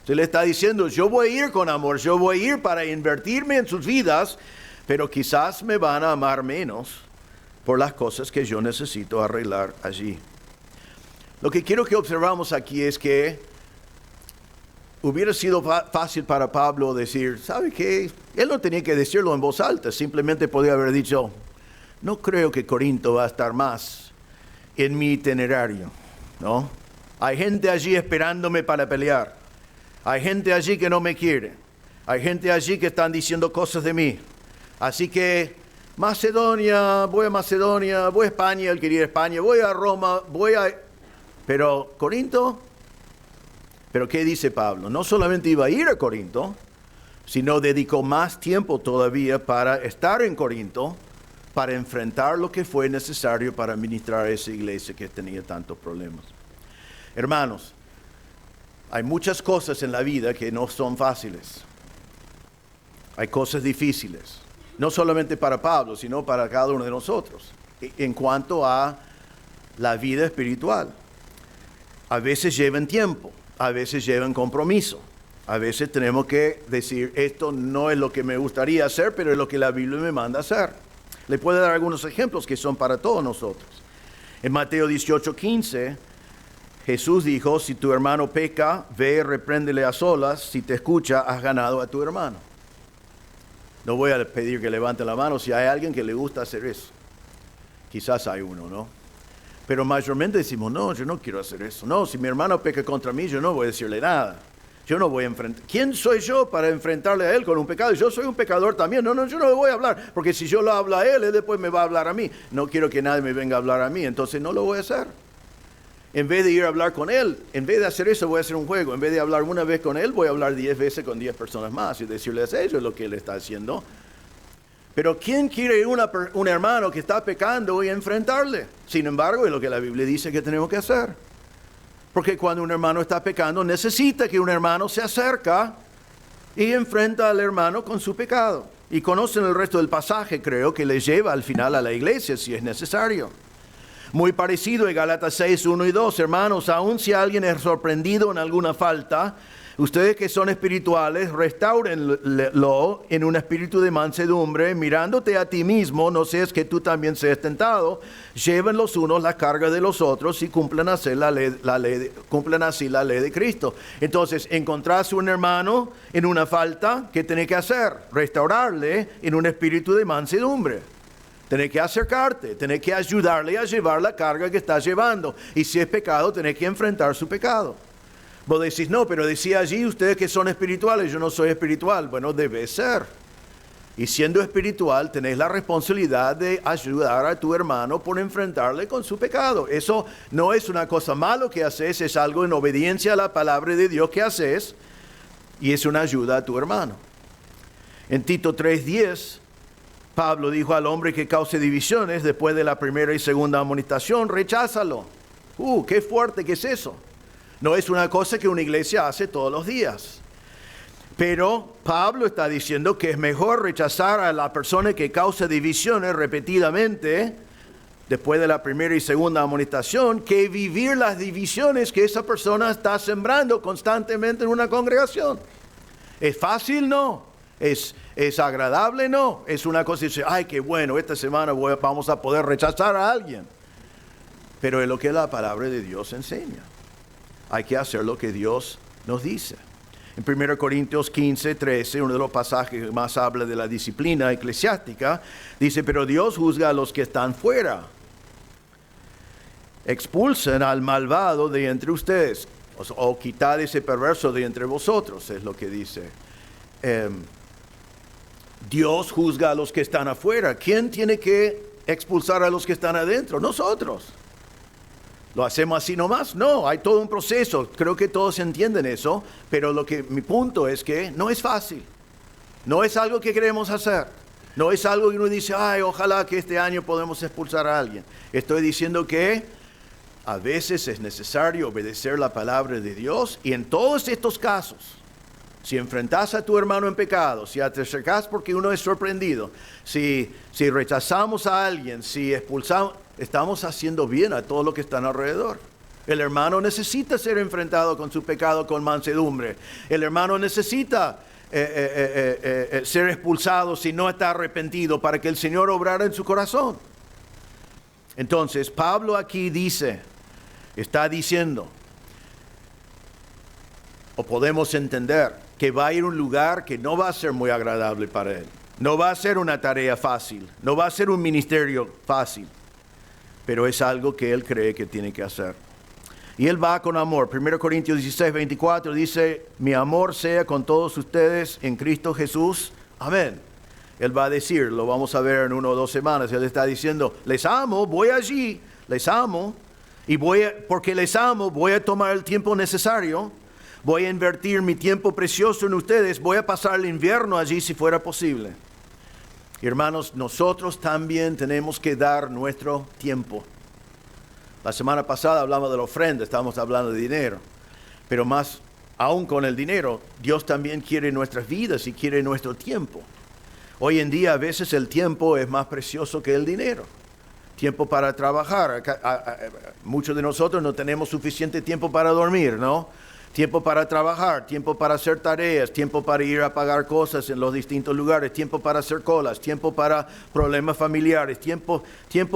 Se le está diciendo, yo voy a ir con amor, yo voy a ir para invertirme en sus vidas, pero quizás me van a amar menos por las cosas que yo necesito arreglar allí. Lo que quiero que observamos aquí es que hubiera sido fácil para Pablo decir, ¿sabe qué? Él no tenía que decirlo en voz alta, simplemente podía haber dicho, no creo que Corinto va a estar más en mi itinerario, ¿no? Hay gente allí esperándome para pelear. Hay gente allí que no me quiere. Hay gente allí que están diciendo cosas de mí. Así que Macedonia, voy a España, él quería España, voy a Roma, Pero Corinto, pero ¿qué dice Pablo? No solamente iba a ir a Corinto, sino dedicó más tiempo todavía para estar en Corinto, para enfrentar lo que fue necesario para ministrar a esa iglesia que tenía tantos problemas. Hermanos, hay muchas cosas en la vida que no son fáciles. Hay cosas difíciles, no solamente para Pablo, sino para cada uno de nosotros, en cuanto a la vida espiritual. A veces llevan tiempo, a veces llevan compromiso. A veces tenemos que decir, esto no es lo que me gustaría hacer, pero es lo que la Biblia me manda a hacer. Le puedo dar algunos ejemplos que son para todos nosotros. En Mateo 18:15, Jesús dijo, si tu hermano peca, ve, repréndele a solas. Si te escucha, has ganado a tu hermano. No voy a pedir que levante la mano si hay alguien que le gusta hacer eso. Quizás hay uno, ¿no? Pero mayormente decimos, no, yo no quiero hacer eso. No, si mi hermano peca contra mí, yo no voy a decirle nada. Yo no voy a enfrentar. ¿Quién soy yo para enfrentarle a él con un pecado? Yo soy un pecador también. No, yo no le voy a hablar. Porque si yo lo hablo a él después me va a hablar a mí. No quiero que nadie me venga a hablar a mí. Entonces no lo voy a hacer. En vez de ir a hablar con él, en vez de hacer eso, voy a hacer un juego. En vez de hablar una vez con él, voy a hablar 10 veces con 10 personas más y decirles a ellos lo que él está haciendo. Pero ¿quién quiere ir a un hermano que está pecando y enfrentarle? Sin embargo, es lo que la Biblia dice que tenemos que hacer. Porque cuando un hermano está pecando, necesita que un hermano se acerque y enfrenta al hermano con su pecado. Y conocen el resto del pasaje, creo, que le lleva al final a la iglesia si es necesario. Muy parecido en Gálatas 6, 1 y 2. Hermanos, aun si alguien es sorprendido en alguna falta, ustedes que son espirituales, restáurenlo en un espíritu de mansedumbre, mirándote a ti mismo, no seas que tú también seas tentado. Lleven los unos la carga de los otros y cumplan así la ley de Cristo. Entonces, encontrarse un hermano en una falta, ¿qué tiene que hacer? Restaurarle en un espíritu de mansedumbre. Tenés que acercarte, tenés que ayudarle a llevar la carga que está llevando. Y si es pecado, tenés que enfrentar su pecado. Vos decís, no, pero decía allí, ustedes que son espirituales, yo no soy espiritual. Bueno, debe ser. Y siendo espiritual, tenés la responsabilidad de ayudar a tu hermano por enfrentarle con su pecado. Eso no es una cosa mala que haces, es algo en obediencia a la palabra de Dios que haces. Y es una ayuda a tu hermano. En Tito 3:10, Pablo dijo al hombre que cause divisiones después de la primera y segunda amonestación, recházalo. Qué fuerte que es eso. No es una cosa que una iglesia hace todos los días. Pero Pablo está diciendo que es mejor rechazar a la persona que causa divisiones repetidamente después de la primera y segunda amonestación que vivir las divisiones que esa persona está sembrando constantemente en una congregación. ¿Es fácil? No. ¿Es agradable? No. Es una cosa y dice, ay, qué bueno, esta semana vamos a poder rechazar a alguien. Pero es lo que la palabra de Dios enseña. Hay que hacer lo que Dios nos dice. En 1 Corintios 15, 13, uno de los pasajes que más habla de la disciplina eclesiástica, dice, pero Dios juzga a los que están fuera. Expulsen al malvado de entre ustedes, o quitad ese perverso de entre vosotros, es lo que dice. Dios juzga a los que están afuera. ¿Quién tiene que expulsar a los que están adentro? Nosotros. ¿Lo hacemos así nomás? No, hay todo un proceso. Creo que todos entienden eso, pero mi punto es que no es fácil. No es algo que queremos hacer. No es algo que uno dice, ay, ojalá que este año podamos expulsar a alguien. Estoy diciendo que a veces es necesario obedecer la palabra de Dios y en todos estos casos, si enfrentas a tu hermano en pecado, si te acercas porque uno es sorprendido, si rechazamos a alguien, si expulsamos, estamos haciendo bien a todo lo que están alrededor. El hermano necesita ser enfrentado con su pecado con mansedumbre. El hermano necesita ser expulsado si no está arrepentido para que el Señor obrara en su corazón. Entonces, Pablo aquí está diciendo, o podemos entender, que va a ir a un lugar que no va a ser muy agradable para él. No va a ser una tarea fácil, no va a ser un ministerio fácil, pero es algo que él cree que tiene que hacer. Y él va con amor. 1 Corintios 16, 24 dice, mi amor sea con todos ustedes en Cristo Jesús. Amén. Él va a decir, lo vamos a ver en 1 o 2 semanas, él está diciendo, les amo, voy allí, les amo, y porque les amo, voy a tomar el tiempo necesario. Voy a invertir mi tiempo precioso en ustedes. Voy a pasar el invierno allí si fuera posible. Hermanos, nosotros también tenemos que dar nuestro tiempo. La semana pasada hablamos de la ofrenda, estábamos hablando de dinero. Pero más aún con el dinero, Dios también quiere nuestras vidas y quiere nuestro tiempo. Hoy en día a veces el tiempo es más precioso que el dinero. Tiempo para trabajar. Muchos de nosotros no tenemos suficiente tiempo para dormir, ¿no? Tiempo para trabajar, tiempo para hacer tareas, tiempo para ir a pagar cosas en los distintos lugares, tiempo para hacer colas, tiempo para problemas familiares, tiempo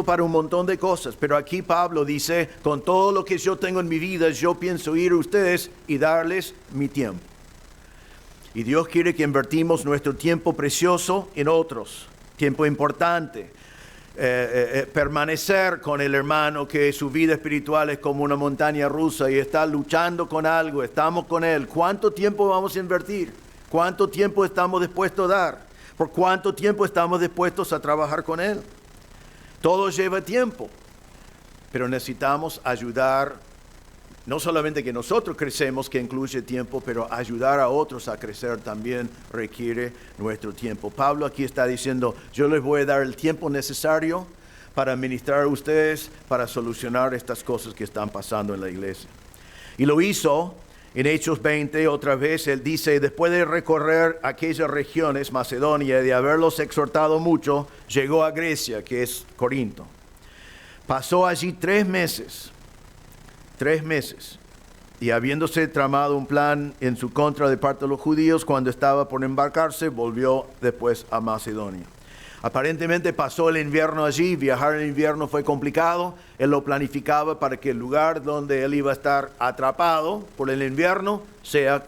para un montón de cosas. Pero aquí Pablo dice, con todo lo que yo tengo en mi vida, yo pienso ir a ustedes y darles mi tiempo. Y Dios quiere que invertimos nuestro tiempo precioso en otros, tiempo importante. Permanecer con el hermano que su vida espiritual es como una montaña rusa y está luchando con algo, estamos con él. ¿Cuánto tiempo vamos a invertir? ¿Cuánto tiempo estamos dispuestos a dar? ¿Por cuánto tiempo estamos dispuestos a trabajar con él? Todo lleva tiempo, pero necesitamos ayudar, no solamente que nosotros crecemos, que incluye tiempo, pero ayudar a otros a crecer también requiere nuestro tiempo. Pablo aquí está diciendo, yo les voy a dar el tiempo necesario para ministrar a ustedes, para solucionar estas cosas que están pasando en la iglesia. Y lo hizo En Hechos 20, otra vez, él dice, después de recorrer aquellas regiones, Macedonia, de haberlos exhortado mucho, llegó a Grecia, que es Corinto. Pasó allí 3 meses, y habiéndose tramado un plan en su contra de parte de los judíos, cuando estaba por embarcarse, volvió después a Macedonia. Aparentemente pasó el invierno allí, viajar en invierno fue complicado, él lo planificaba para que el lugar donde él iba a estar atrapado por el invierno sea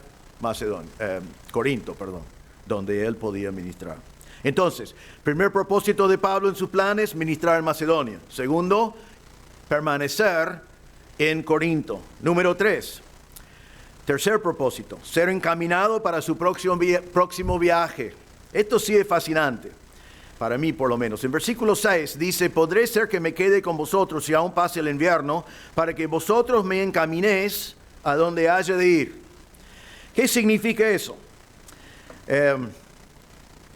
Corinto, donde él podía ministrar. Entonces, primer propósito de Pablo en sus planes, ministrar en Macedonia. Segundo, permanecer en Corinto. Número 3, tercer propósito, ser encaminado para su próximo viaje. Esto sí es fascinante. Para mí por lo menos. En versículo 6 dice, podré ser que me quede con vosotros si aún pase el invierno, para que vosotros me encaminéis a donde haya de ir. ¿Qué significa eso?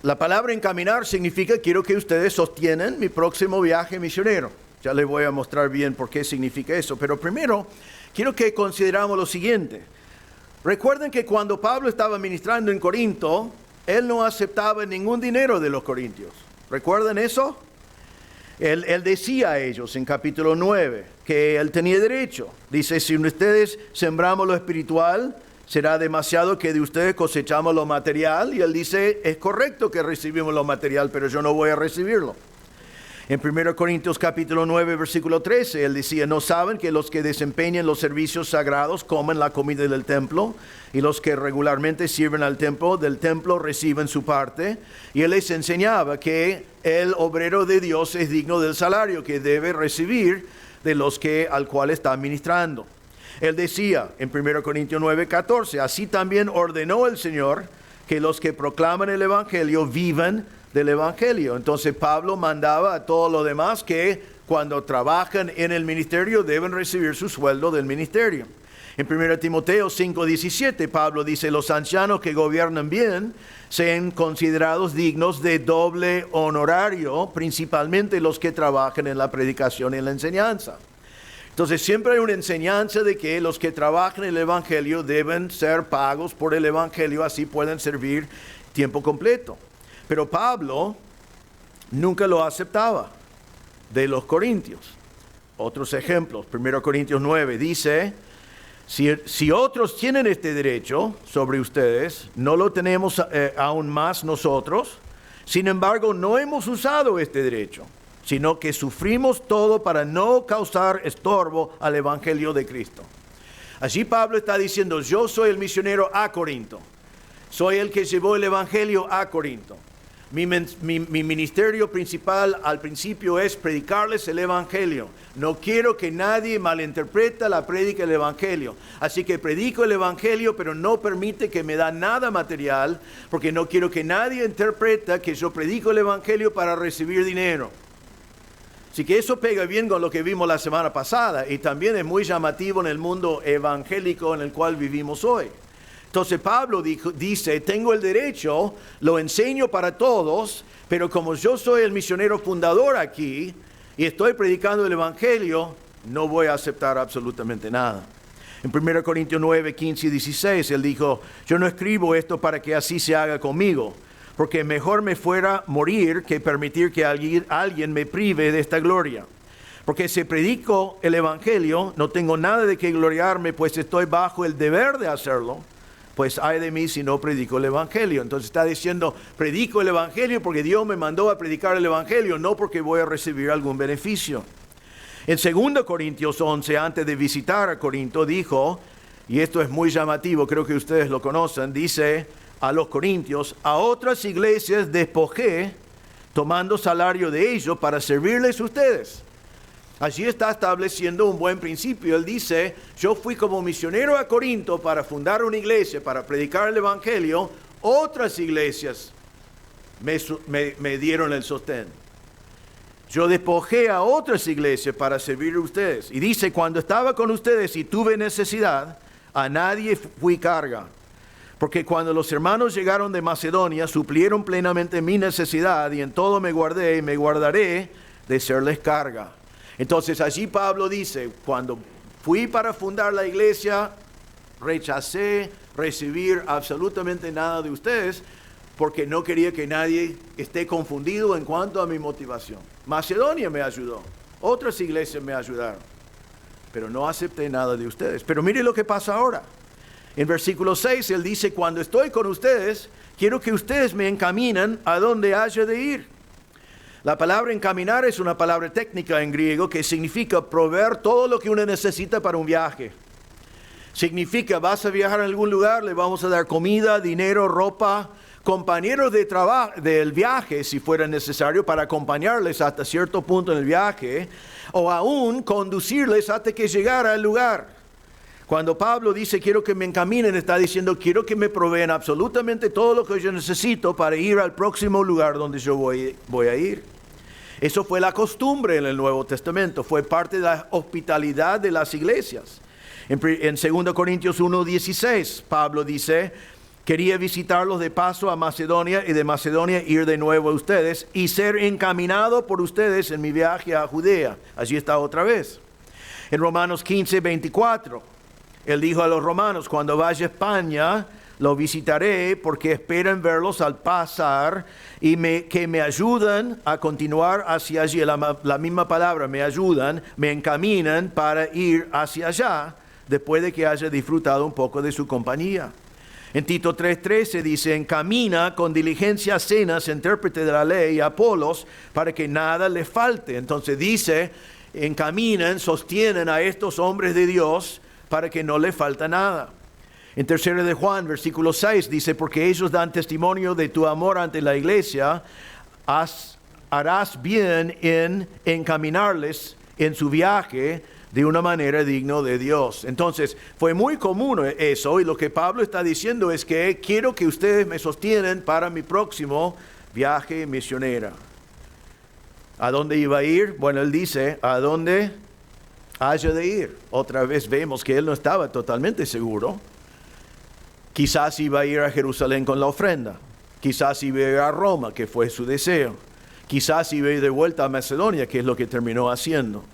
La palabra encaminar significa, quiero que ustedes sostienen mi próximo viaje misionero. Ya les voy a mostrar bien por qué significa eso. Pero primero, quiero que consideramos lo siguiente. Recuerden que cuando Pablo estaba ministrando en Corinto, él no aceptaba ningún dinero de los corintios. ¿Recuerdan eso? Él decía a ellos en capítulo 9 que él tenía derecho. Dice, si ustedes sembramos lo espiritual, será demasiado que de ustedes cosechamos lo material. Y él dice, es correcto que recibimos lo material, pero yo no voy a recibirlo. En 1 Corintios capítulo 9, versículo 13, él decía, ¿no saben que los que desempeñan los servicios sagrados comen la comida del templo? Y los que regularmente sirven al templo, del templo reciben su parte. Y él les enseñaba que el obrero de Dios es digno del salario que debe recibir de los que al cual está ministrando. Él decía en 1 Corintios 9, 14, así también ordenó el Señor que los que proclaman el evangelio vivan del evangelio. Entonces Pablo mandaba a todos los demás que cuando trabajan en el ministerio deben recibir su sueldo del ministerio. En 1 Timoteo 5:17 Pablo dice, los ancianos que gobiernan bien sean considerados dignos de doble honorario, principalmente los que trabajan en la predicación y en la enseñanza. Entonces siempre hay una enseñanza de que los que trabajan en el evangelio deben ser pagos por el evangelio, así pueden servir tiempo completo. Pero Pablo nunca lo aceptaba de los corintios. Otros ejemplos, 1 Corintios 9 dice, si otros tienen este derecho sobre ustedes, no lo tenemos aún más nosotros. Sin embargo, no hemos usado este derecho, sino que sufrimos todo para no causar estorbo al evangelio de Cristo. Allí Pablo está diciendo, yo soy el misionero a Corinto. Soy el que llevó el evangelio a Corinto. Mi ministerio principal al principio es predicarles el evangelio. No quiero que nadie malinterprete la prédica del evangelio. Así que predico el evangelio, pero no permite que me da nada material, porque no quiero que nadie interprete que yo predico el evangelio para recibir dinero. Así que eso pega bien con lo que vimos la semana pasada y también es muy llamativo en el mundo evangélico en el cual vivimos hoy. Entonces Pablo dice, tengo el derecho, lo enseño para todos, pero como yo soy el misionero fundador aquí y estoy predicando el evangelio, no voy a aceptar absolutamente nada. En 1 Corintios 9, 15 y 16, él dijo, yo no escribo esto para que así se haga conmigo, porque mejor me fuera morir que permitir que alguien me prive de esta gloria. Porque si predico el evangelio, no tengo nada de qué gloriarme, pues estoy bajo el deber de hacerlo. Pues ay de mí si no predico el evangelio. Entonces está diciendo, predico el evangelio porque Dios me mandó a predicar el evangelio, no porque voy a recibir algún beneficio. En 2 Corintios 11, antes de visitar a Corinto, dijo, y esto es muy llamativo, creo que ustedes lo conocen, dice a los corintios, a otras iglesias despojé, tomando salario de ellos para servirles a ustedes. Allí está estableciendo un buen principio. Él dice, yo fui como misionero a Corinto para fundar una iglesia, para predicar el evangelio. Otras iglesias me dieron el sostén. Yo despojé a otras iglesias para servir a ustedes. Y dice, cuando estaba con ustedes y tuve necesidad, a nadie fui carga. Porque cuando los hermanos llegaron de Macedonia, suplieron plenamente mi necesidad y en todo me guardé y me guardaré de serles carga. Entonces allí Pablo dice, cuando fui para fundar la iglesia, rechacé recibir absolutamente nada de ustedes porque no quería que nadie esté confundido en cuanto a mi motivación. Macedonia me ayudó, otras iglesias me ayudaron, pero no acepté nada de ustedes. Pero mire lo que pasa ahora. En versículo 6 él dice, cuando estoy con ustedes, quiero que ustedes me encaminen a donde haya de ir. La palabra encaminar es una palabra técnica en griego que significa proveer todo lo que uno necesita para un viaje. Significa, vas a viajar a algún lugar, le vamos a dar comida, dinero, ropa, compañeros de trabajo del viaje, si fuera necesario, para acompañarles hasta cierto punto en el viaje, o aún conducirles hasta que llegara al lugar. Cuando Pablo dice, quiero que me encaminen, está diciendo, quiero que me proveen absolutamente todo lo que yo necesito para ir al próximo lugar donde yo voy a ir. Eso fue la costumbre en el Nuevo Testamento, fue parte de la hospitalidad de las iglesias. En 2 Corintios 1:16, Pablo dice, quería visitarlos de paso a Macedonia y de Macedonia ir de nuevo a ustedes y ser encaminado por ustedes en mi viaje a Judea. Allí está otra vez. En Romanos 15:24, él dijo a los romanos, cuando vaya a España, lo visitaré porque esperan verlos al pasar y que me ayudan a continuar hacia allí. La misma palabra, me ayudan, me encaminan para ir hacia allá después de que haya disfrutado un poco de su compañía. En Tito 3:13 dice, encamina con diligencia a Zenas, intérprete de la ley, y a Apolos, para que nada les falte. Entonces dice, encaminan, sostienen a estos hombres de Dios para que no les falta nada. En 3 de Juan, versículo 6, dice, porque ellos dan testimonio de tu amor ante la iglesia, harás bien en encaminarles en su viaje de una manera digna de Dios. Entonces, fue muy común eso, y lo que Pablo está diciendo es que quiero que ustedes me sostienen para mi próximo viaje misionero. ¿A dónde iba a ir? Bueno, él dice, a dónde haya de ir. Otra vez vemos que él no estaba totalmente seguro. Quizás iba a ir a Jerusalén con la ofrenda. Quizás iba a ir a Roma, que fue su deseo. Quizás iba a ir de vuelta a Macedonia, que es lo que terminó haciendo.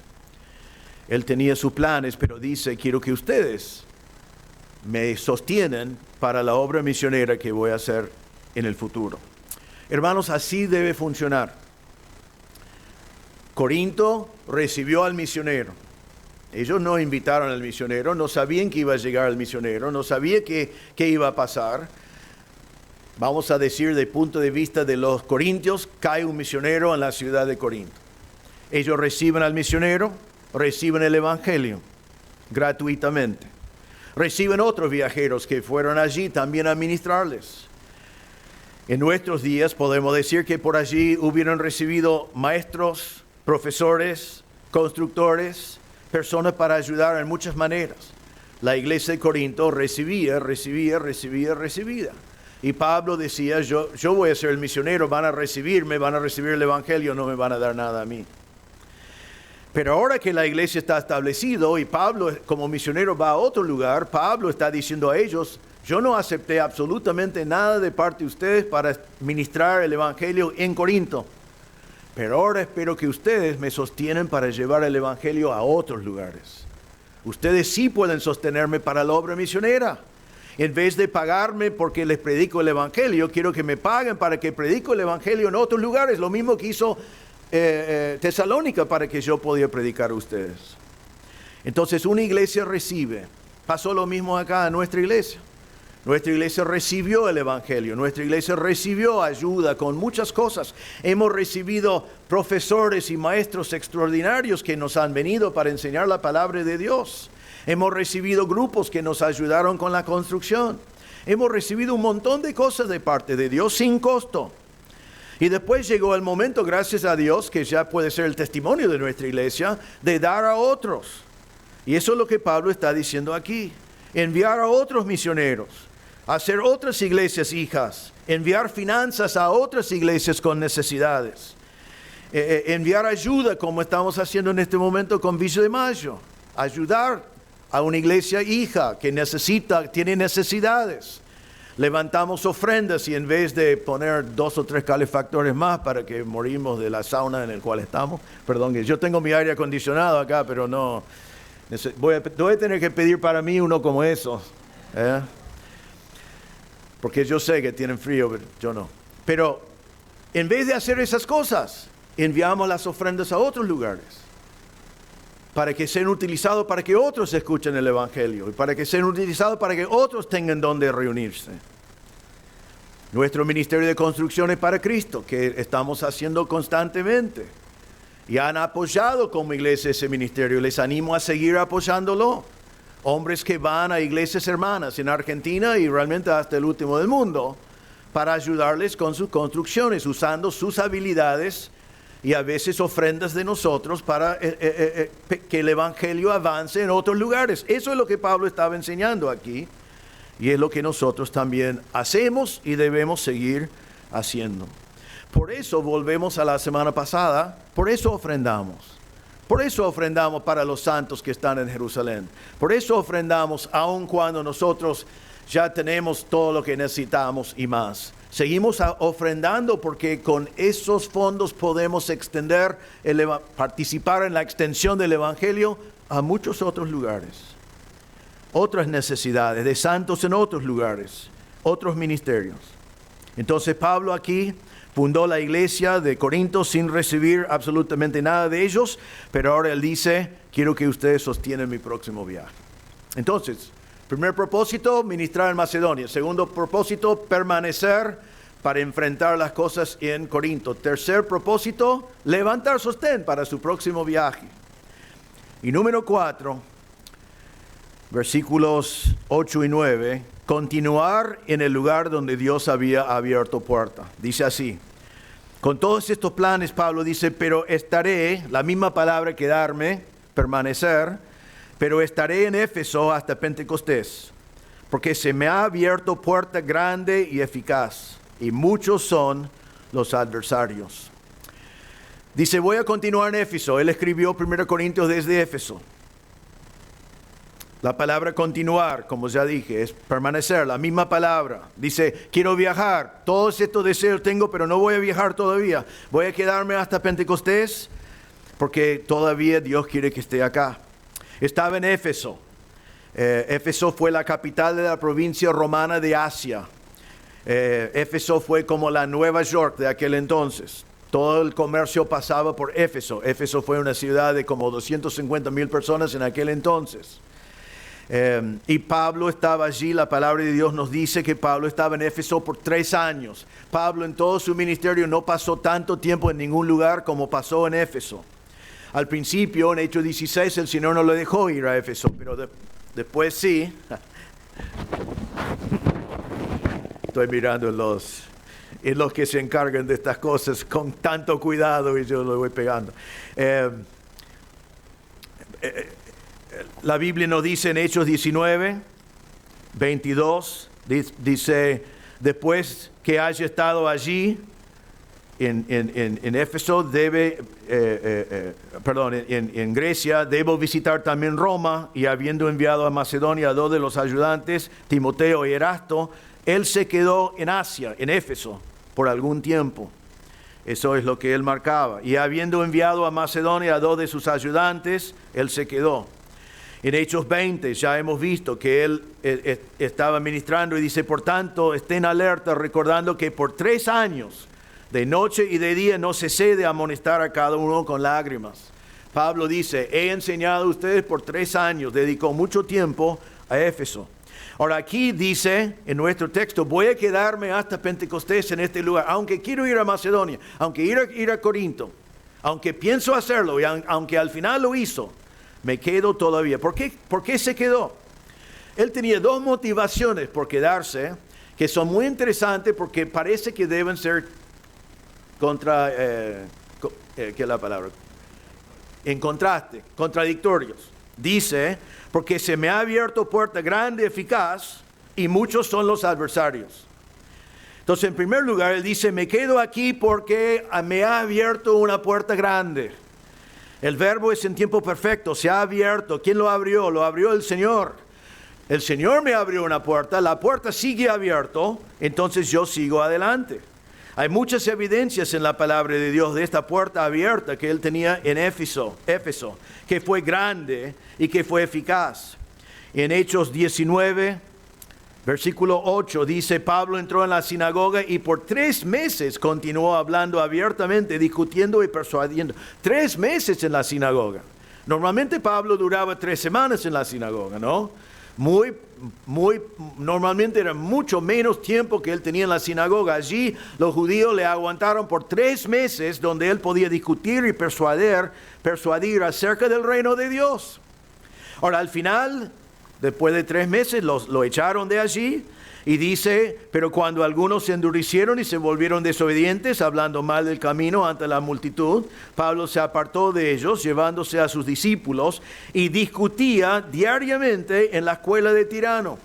Él tenía sus planes, pero dice, quiero que ustedes me sostienen para la obra misionera que voy a hacer en el futuro. Hermanos, así debe funcionar. Corinto recibió al misionero. Ellos no invitaron al misionero, no sabían que iba a llegar el misionero, no sabían qué iba a pasar. Vamos a decir, desde el punto de vista de los corintios, cae un misionero en la ciudad de Corinto. Ellos reciben al misionero, reciben el evangelio gratuitamente. Reciben otros viajeros que fueron allí también a ministrarles. En nuestros días podemos decir que por allí hubieran recibido maestros, profesores, constructores, personas para ayudar en muchas maneras. La iglesia de Corinto recibía. Y Pablo decía, yo voy a ser el misionero, van a recibir el evangelio, no me van a dar nada a mí. Pero ahora que la iglesia está establecido y Pablo como misionero va a otro lugar, Pablo está diciendo a ellos, yo no acepté absolutamente nada de parte de ustedes para ministrar el evangelio en Corinto. Pero ahora espero que ustedes me sostienen para llevar el evangelio a otros lugares. Ustedes sí pueden sostenerme para la obra misionera. En vez de pagarme porque les predico el evangelio, quiero que me paguen para que predico el evangelio en otros lugares. Lo mismo que hizo Tesalónica para que yo podía predicar a ustedes. Entonces una iglesia recibe. Pasó lo mismo acá en nuestra iglesia. Nuestra iglesia recibió el evangelio, nuestra iglesia recibió ayuda con muchas cosas. Hemos recibido profesores y maestros extraordinarios que nos han venido para enseñar la palabra de Dios. Hemos recibido grupos que nos ayudaron con la construcción. Hemos recibido un montón de cosas de parte de Dios sin costo. Y después llegó el momento, gracias a Dios, que ya puede ser el testimonio de nuestra iglesia, de dar a otros. Y eso es lo que Pablo está diciendo aquí. Enviar a otros misioneros, hacer otras iglesias hijas, enviar finanzas a otras iglesias con necesidades, enviar ayuda como estamos haciendo en este momento con Villa de Mayo, ayudar a una iglesia hija que tiene necesidades. Levantamos ofrendas y en vez de poner 2 o 3 calefactores más para que morimos de la sauna en el cual estamos, perdón, que yo tengo mi aire acondicionado acá, pero no, voy a tener que pedir para mí uno como esos. Porque yo sé que tienen frío, pero yo no. Pero en vez de hacer esas cosas, enviamos las ofrendas a otros lugares para que sean utilizados para que otros escuchen el Evangelio y para que sean utilizados para que otros tengan donde reunirse. Nuestro ministerio de construcción es para Cristo, que estamos haciendo constantemente. Y han apoyado como iglesia ese ministerio. Les animo a seguir apoyándolo. Hombres que van a iglesias hermanas en Argentina y realmente hasta el último del mundo para ayudarles con sus construcciones, usando sus habilidades y a veces ofrendas de nosotros para que el Evangelio avance en otros lugares. Eso es lo que Pablo estaba enseñando aquí. Y es lo que nosotros también hacemos y debemos seguir haciendo. Por eso volvemos a la semana pasada, por eso ofrendamos. Por eso ofrendamos para los santos que están en Jerusalén. Por eso ofrendamos aun cuando nosotros ya tenemos todo lo que necesitamos y más. Seguimos ofrendando porque con esos fondos podemos participar en la extensión del Evangelio a muchos otros lugares. Otras necesidades de santos en otros lugares, otros ministerios. Entonces Pablo aquí fundó la iglesia de Corinto sin recibir absolutamente nada de ellos, pero ahora él dice, quiero que ustedes sostienen mi próximo viaje. Entonces, primer propósito, ministrar en Macedonia. Segundo propósito, permanecer para enfrentar las cosas en Corinto. Tercer propósito, levantar sostén para su próximo viaje. Y número 4, versículos 8 y 9, continuar en el lugar donde Dios había abierto puerta. Dice así, con todos estos planes Pablo dice, pero estaré, la misma palabra quedarme, permanecer, pero estaré en Éfeso hasta Pentecostés, porque se me ha abierto puerta grande y eficaz, y muchos son los adversarios. Dice, voy a continuar en Éfeso. Él escribió 1 Corintios desde Éfeso. La palabra continuar, como ya dije, es permanecer, la misma palabra. Dice, quiero viajar, todos estos deseos tengo, pero no voy a viajar todavía. Voy a quedarme hasta Pentecostés, porque todavía Dios quiere que esté acá. Estaba en Éfeso. Éfeso fue la capital de la provincia romana de Asia. Éfeso fue como la Nueva York de aquel entonces. Todo el comercio pasaba por Éfeso. Éfeso fue una ciudad de como 250,000 personas en aquel entonces. Y Pablo estaba allí. La palabra de Dios nos dice que Pablo estaba en Éfeso por 3 años. Pablo en todo su ministerio no pasó tanto tiempo en ningún lugar como pasó en Éfeso. Al principio, en Hechos 16, el Señor no lo dejó ir a Éfeso, pero después sí. Estoy mirando en los que se encargan de estas cosas con tanto cuidado y yo lo voy pegando. La Biblia nos dice en Hechos 19, 22, dice, después que haya estado allí en Éfeso, en Grecia, debo visitar también Roma, y habiendo enviado a Macedonia a 2 de los ayudantes, Timoteo y Erasto, él se quedó en Asia, en Éfeso, por algún tiempo. Eso es lo que él marcaba. Y habiendo enviado a Macedonia a 2 de sus ayudantes, él se quedó. En Hechos 20 ya hemos visto que él estaba ministrando y dice, por tanto, estén alerta, recordando que por 3 años, de noche y de día, no cesé de amonestar a cada uno con lágrimas. Pablo dice, he enseñado a ustedes por 3 años, dedicó mucho tiempo a Éfeso. Ahora aquí dice en nuestro texto, voy a quedarme hasta Pentecostés en este lugar, aunque quiero ir a Macedonia, aunque ir a Corinto, aunque pienso hacerlo y aunque al final lo hizo, me quedo todavía. ¿Por qué se quedó? Él tenía 2 motivaciones por quedarse, que son muy interesantes porque parece que deben ser ¿qué es la palabra? En contraste, contradictorios. Dice, porque se me ha abierto puerta grande, eficaz, y muchos son los adversarios. Entonces, en primer lugar, él dice, me quedo aquí porque me ha abierto una puerta grande. El verbo es en tiempo perfecto, se ha abierto. ¿Quién lo abrió? Lo abrió el Señor. El Señor me abrió una puerta, la puerta sigue abierta, entonces yo sigo adelante. Hay muchas evidencias en la palabra de Dios de esta puerta abierta que él tenía en Éfeso, que fue grande y que fue eficaz. En Hechos 19, Versículo 8 dice, Pablo entró en la sinagoga y por 3 meses continuó hablando abiertamente, discutiendo y persuadiendo. 3 meses en la sinagoga. Normalmente Pablo duraba 3 semanas en la sinagoga, ¿no? Normalmente era mucho menos tiempo que él tenía en la sinagoga. Allí los judíos le aguantaron por 3 meses donde él podía discutir y persuadir acerca del reino de Dios. Ahora, al final, después de 3 meses, lo echaron de allí. Y dice, pero cuando algunos se endurecieron y se volvieron desobedientes, hablando mal del camino ante la multitud, Pablo se apartó de ellos, llevándose a sus discípulos, y discutía diariamente en la escuela de Tirano.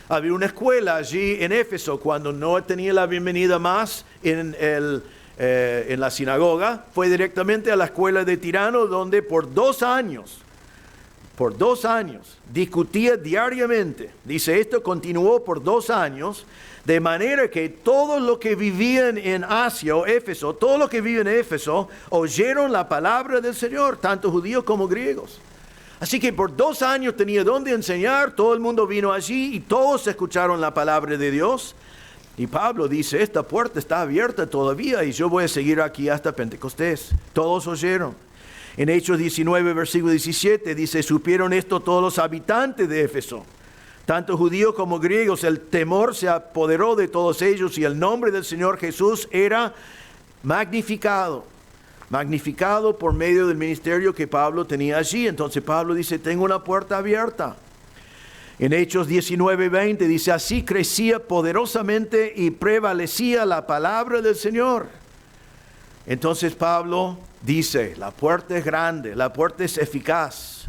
Había una escuela allí en Éfeso, cuando no tenía la bienvenida más en la sinagoga, fue directamente a la escuela de Tirano, donde por 2 años, discutía diariamente. Dice, esto continuó por 2 años, de manera que todos los que vivían en Asia o Éfeso, todos los que viven en Éfeso, oyeron la palabra del Señor, tanto judíos como griegos. Así que por 2 años tenía donde enseñar, todo el mundo vino allí y todos escucharon la palabra de Dios. Y Pablo dice, esta puerta está abierta todavía y yo voy a seguir aquí hasta Pentecostés. Todos oyeron. En Hechos 19, versículo 17, dice, supieron esto todos los habitantes de Éfeso, tanto judíos como griegos, el temor se apoderó de todos ellos y el nombre del Señor Jesús era magnificado por medio del ministerio que Pablo tenía allí. Entonces Pablo dice, tengo una puerta abierta. En Hechos 19, 20 dice, así crecía poderosamente y prevalecía la palabra del Señor. Entonces Pablo dice, la puerta es grande, la puerta es eficaz.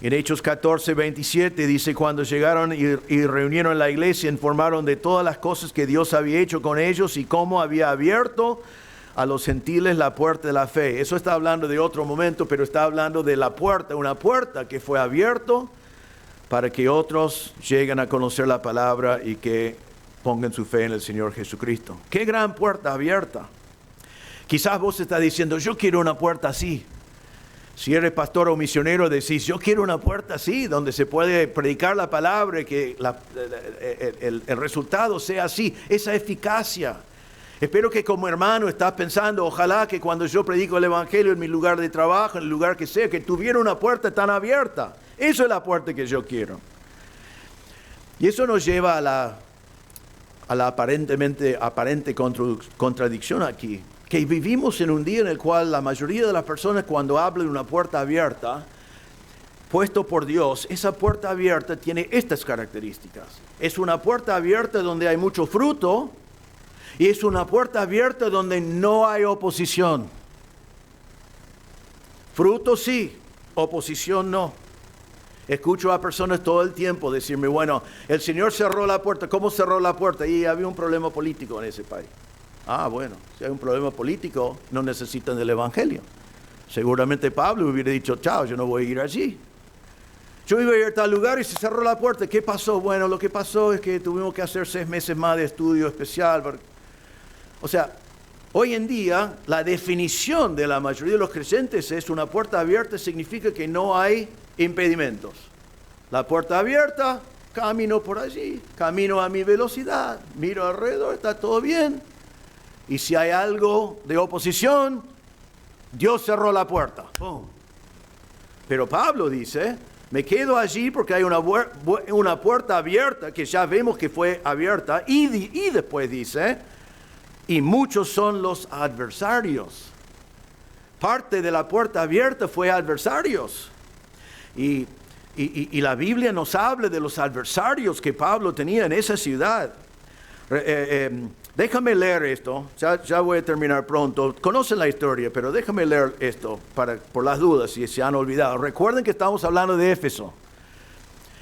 En Hechos 14, 27 dice, cuando llegaron y reunieron la iglesia, informaron de todas las cosas que Dios había hecho con ellos y cómo había abierto a los gentiles la puerta de la fe. Eso está hablando de otro momento, pero está hablando de la puerta, una puerta que fue abierta para que otros lleguen a conocer la palabra y que pongan su fe en el Señor Jesucristo. ¡Qué gran puerta abierta! Quizás vos estás diciendo, yo quiero una puerta así. Si eres pastor o misionero, decís, yo quiero una puerta así, donde se puede predicar la palabra y que el resultado sea así, esa eficacia. Espero que como hermano estás pensando, ojalá que cuando yo predico el Evangelio en mi lugar de trabajo, en el lugar que sea, que tuviera una puerta tan abierta. Eso es la puerta que yo quiero. Y eso nos lleva a la aparente contradicción aquí. Que vivimos en un día en el cual la mayoría de las personas cuando hablan de una puerta abierta, puesto por Dios, esa puerta abierta tiene estas características. Es una puerta abierta donde hay mucho fruto y es una puerta abierta donde no hay oposición. Fruto sí, oposición no. Escucho a personas todo el tiempo decirme, bueno, el Señor cerró la puerta. ¿Cómo cerró la puerta? Y había un problema político en ese país. Ah, bueno, si hay un problema político, no necesitan del Evangelio. Seguramente Pablo hubiera dicho, chao, yo no voy a ir allí. Yo iba a ir a tal lugar y se cerró la puerta. ¿Qué pasó? Bueno, lo que pasó es que tuvimos que hacer 6 meses más de estudio especial. O sea, hoy en día, la definición de la mayoría de los creyentes es una puerta abierta significa que no hay impedimentos. La puerta abierta, camino por allí, camino a mi velocidad, miro alrededor, está todo bien. Y si hay algo de oposición, Dios cerró la puerta. ¡Pum! Pero Pablo dice, me quedo allí porque hay una puerta abierta, que ya vemos que fue abierta, y después dice, y muchos son los adversarios. Parte de la puerta abierta fue adversarios. Y la Biblia nos habla de los adversarios que Pablo tenía en esa ciudad. Déjame leer esto, ya voy a terminar pronto. Conocen la historia, pero déjame leer esto por las dudas si se han olvidado. Recuerden que estamos hablando de Éfeso.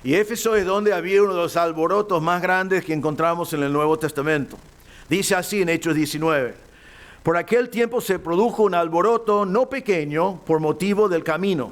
Y Éfeso es donde había uno de los alborotos más grandes que encontramos en el Nuevo Testamento. Dice así en Hechos 19. Por aquel tiempo se produjo un alboroto no pequeño por motivo del camino.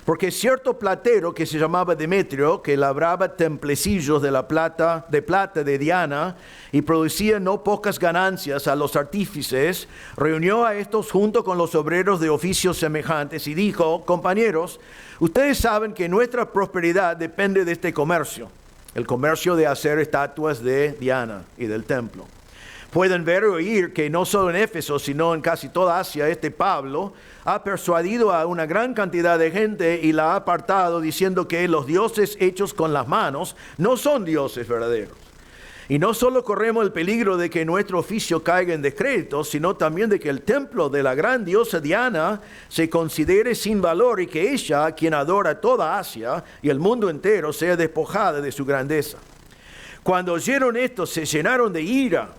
Porque cierto platero que se llamaba Demetrio, que labraba templecillos de plata de Diana y producía no pocas ganancias a los artífices, reunió a estos junto con los obreros de oficios semejantes y dijo, compañeros, ustedes saben que nuestra prosperidad depende de este comercio. el comercio de hacer estatuas de Diana y del templo. Pueden ver o oír que no solo en Éfeso, sino en casi toda Asia, Pablo ha persuadido a una gran cantidad de gente y la ha apartado diciendo que los dioses hechos con las manos no son dioses verdaderos. Y no solo corremos el peligro de que nuestro oficio caiga en descrédito, sino también de que el templo de la gran diosa Diana se considere sin valor y que ella, quien adora toda Asia y el mundo entero, sea despojada de su grandeza. Cuando oyeron esto, se llenaron de ira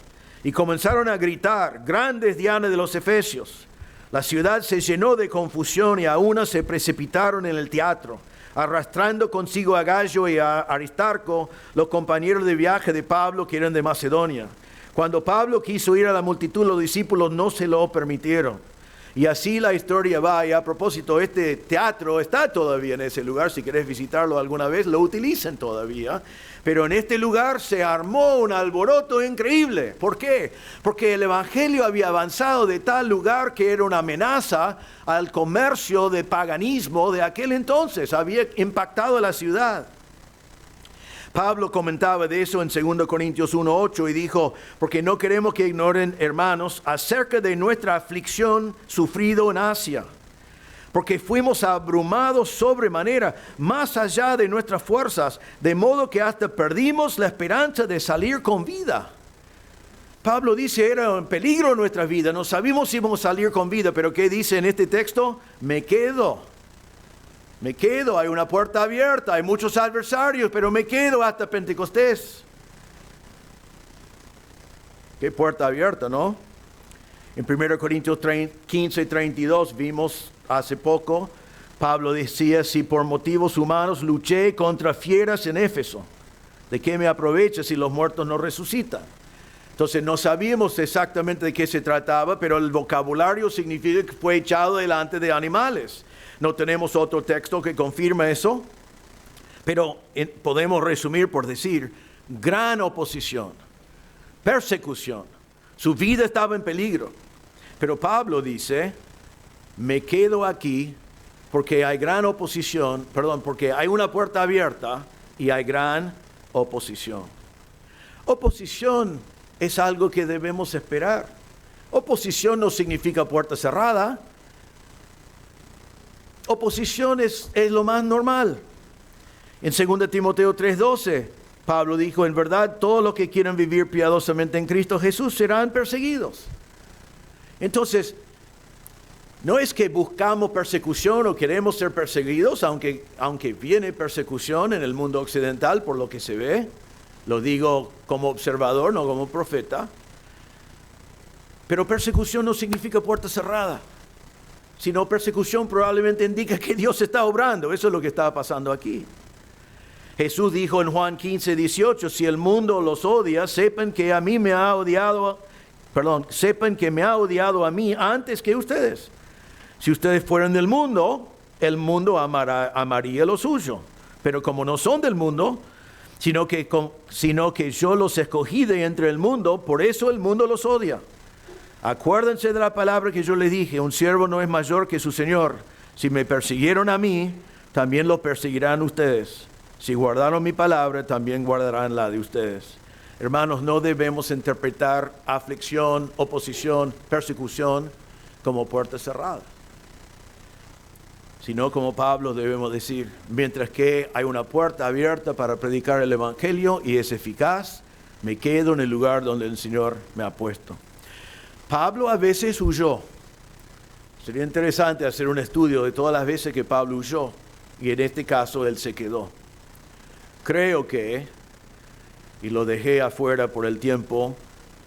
y comenzaron a gritar: grandes Diana de los Efesios. La ciudad se llenó de confusión y a una se precipitaron en el teatro, arrastrando consigo a Gallo y a Aristarco, los compañeros de viaje de Pablo que eran de Macedonia. Cuando Pablo quiso ir a la multitud, los discípulos no se lo permitieron. Y así la historia va. Y a propósito, este teatro está todavía en ese lugar. Si querés visitarlo alguna vez, lo utilizan todavía. Pero en este lugar se armó un alboroto increíble. ¿Por qué? Porque el evangelio había avanzado de tal lugar que era una amenaza al comercio de paganismo de aquel entonces. Había impactado a la ciudad. Pablo comentaba de eso en 2 Corintios 1:8 y dijo: porque no queremos que ignoren, hermanos, acerca de nuestra aflicción sufrido en Asia, porque fuimos abrumados sobremanera, más allá de nuestras fuerzas, de modo que hasta perdimos la esperanza de salir con vida. Pablo dice, era un peligro en nuestra vida, no sabíamos si íbamos a salir con vida, pero ¿qué dice en este texto? Me quedo, hay una puerta abierta, hay muchos adversarios, pero me quedo hasta Pentecostés. Qué puerta abierta, ¿no? En 1 Corintios 15:32 vimos hace poco, Pablo decía: si por motivos humanos luché contra fieras en Éfeso, ¿de qué me aprovecha si los muertos no resucitan? Entonces no sabíamos exactamente de qué se trataba, pero el vocabulario significa que fue echado delante de animales. No tenemos otro texto que confirme eso, pero podemos resumir por decir: gran oposición, persecución, su vida estaba en peligro. Pero Pablo dice: me quedo aquí porque hay gran oposición, porque hay una puerta abierta y hay gran oposición. Oposición es algo que debemos esperar. Oposición no significa puerta cerrada. Oposición es lo más normal. En 2 Timoteo 3:12, Pablo dijo: en verdad, todos los que quieran vivir piadosamente en Cristo Jesús serán perseguidos. Entonces, no es que buscamos persecución o queremos ser perseguidos, aunque viene persecución en el mundo occidental por lo que se ve. Lo digo como observador, no como profeta. Pero persecución no significa puerta cerrada, sino persecución probablemente indica que Dios está obrando. Eso es lo que está pasando aquí. Jesús dijo en Juan 15:18: si el mundo los odia, sepan que me ha odiado a mí antes que ustedes. Si ustedes fueran del mundo, el mundo amaría lo suyo. Pero como no son del mundo, sino que yo los escogí de entre el mundo, por eso el mundo los odia. Acuérdense de la palabra que yo les dije: un siervo no es mayor que su señor. Si me persiguieron a mí, también lo perseguirán ustedes. Si guardaron mi palabra, también guardarán la de ustedes. Hermanos, no debemos interpretar aflicción, oposición, persecución como puerta cerrada, sino como Pablo debemos decir: mientras que hay una puerta abierta para predicar el evangelio y es eficaz, me quedo en el lugar donde el Señor me ha puesto. Pablo a veces huyó. Sería interesante hacer un estudio de todas las veces que Pablo huyó, y en este caso él se quedó. Creo que, y lo dejé afuera por el tiempo,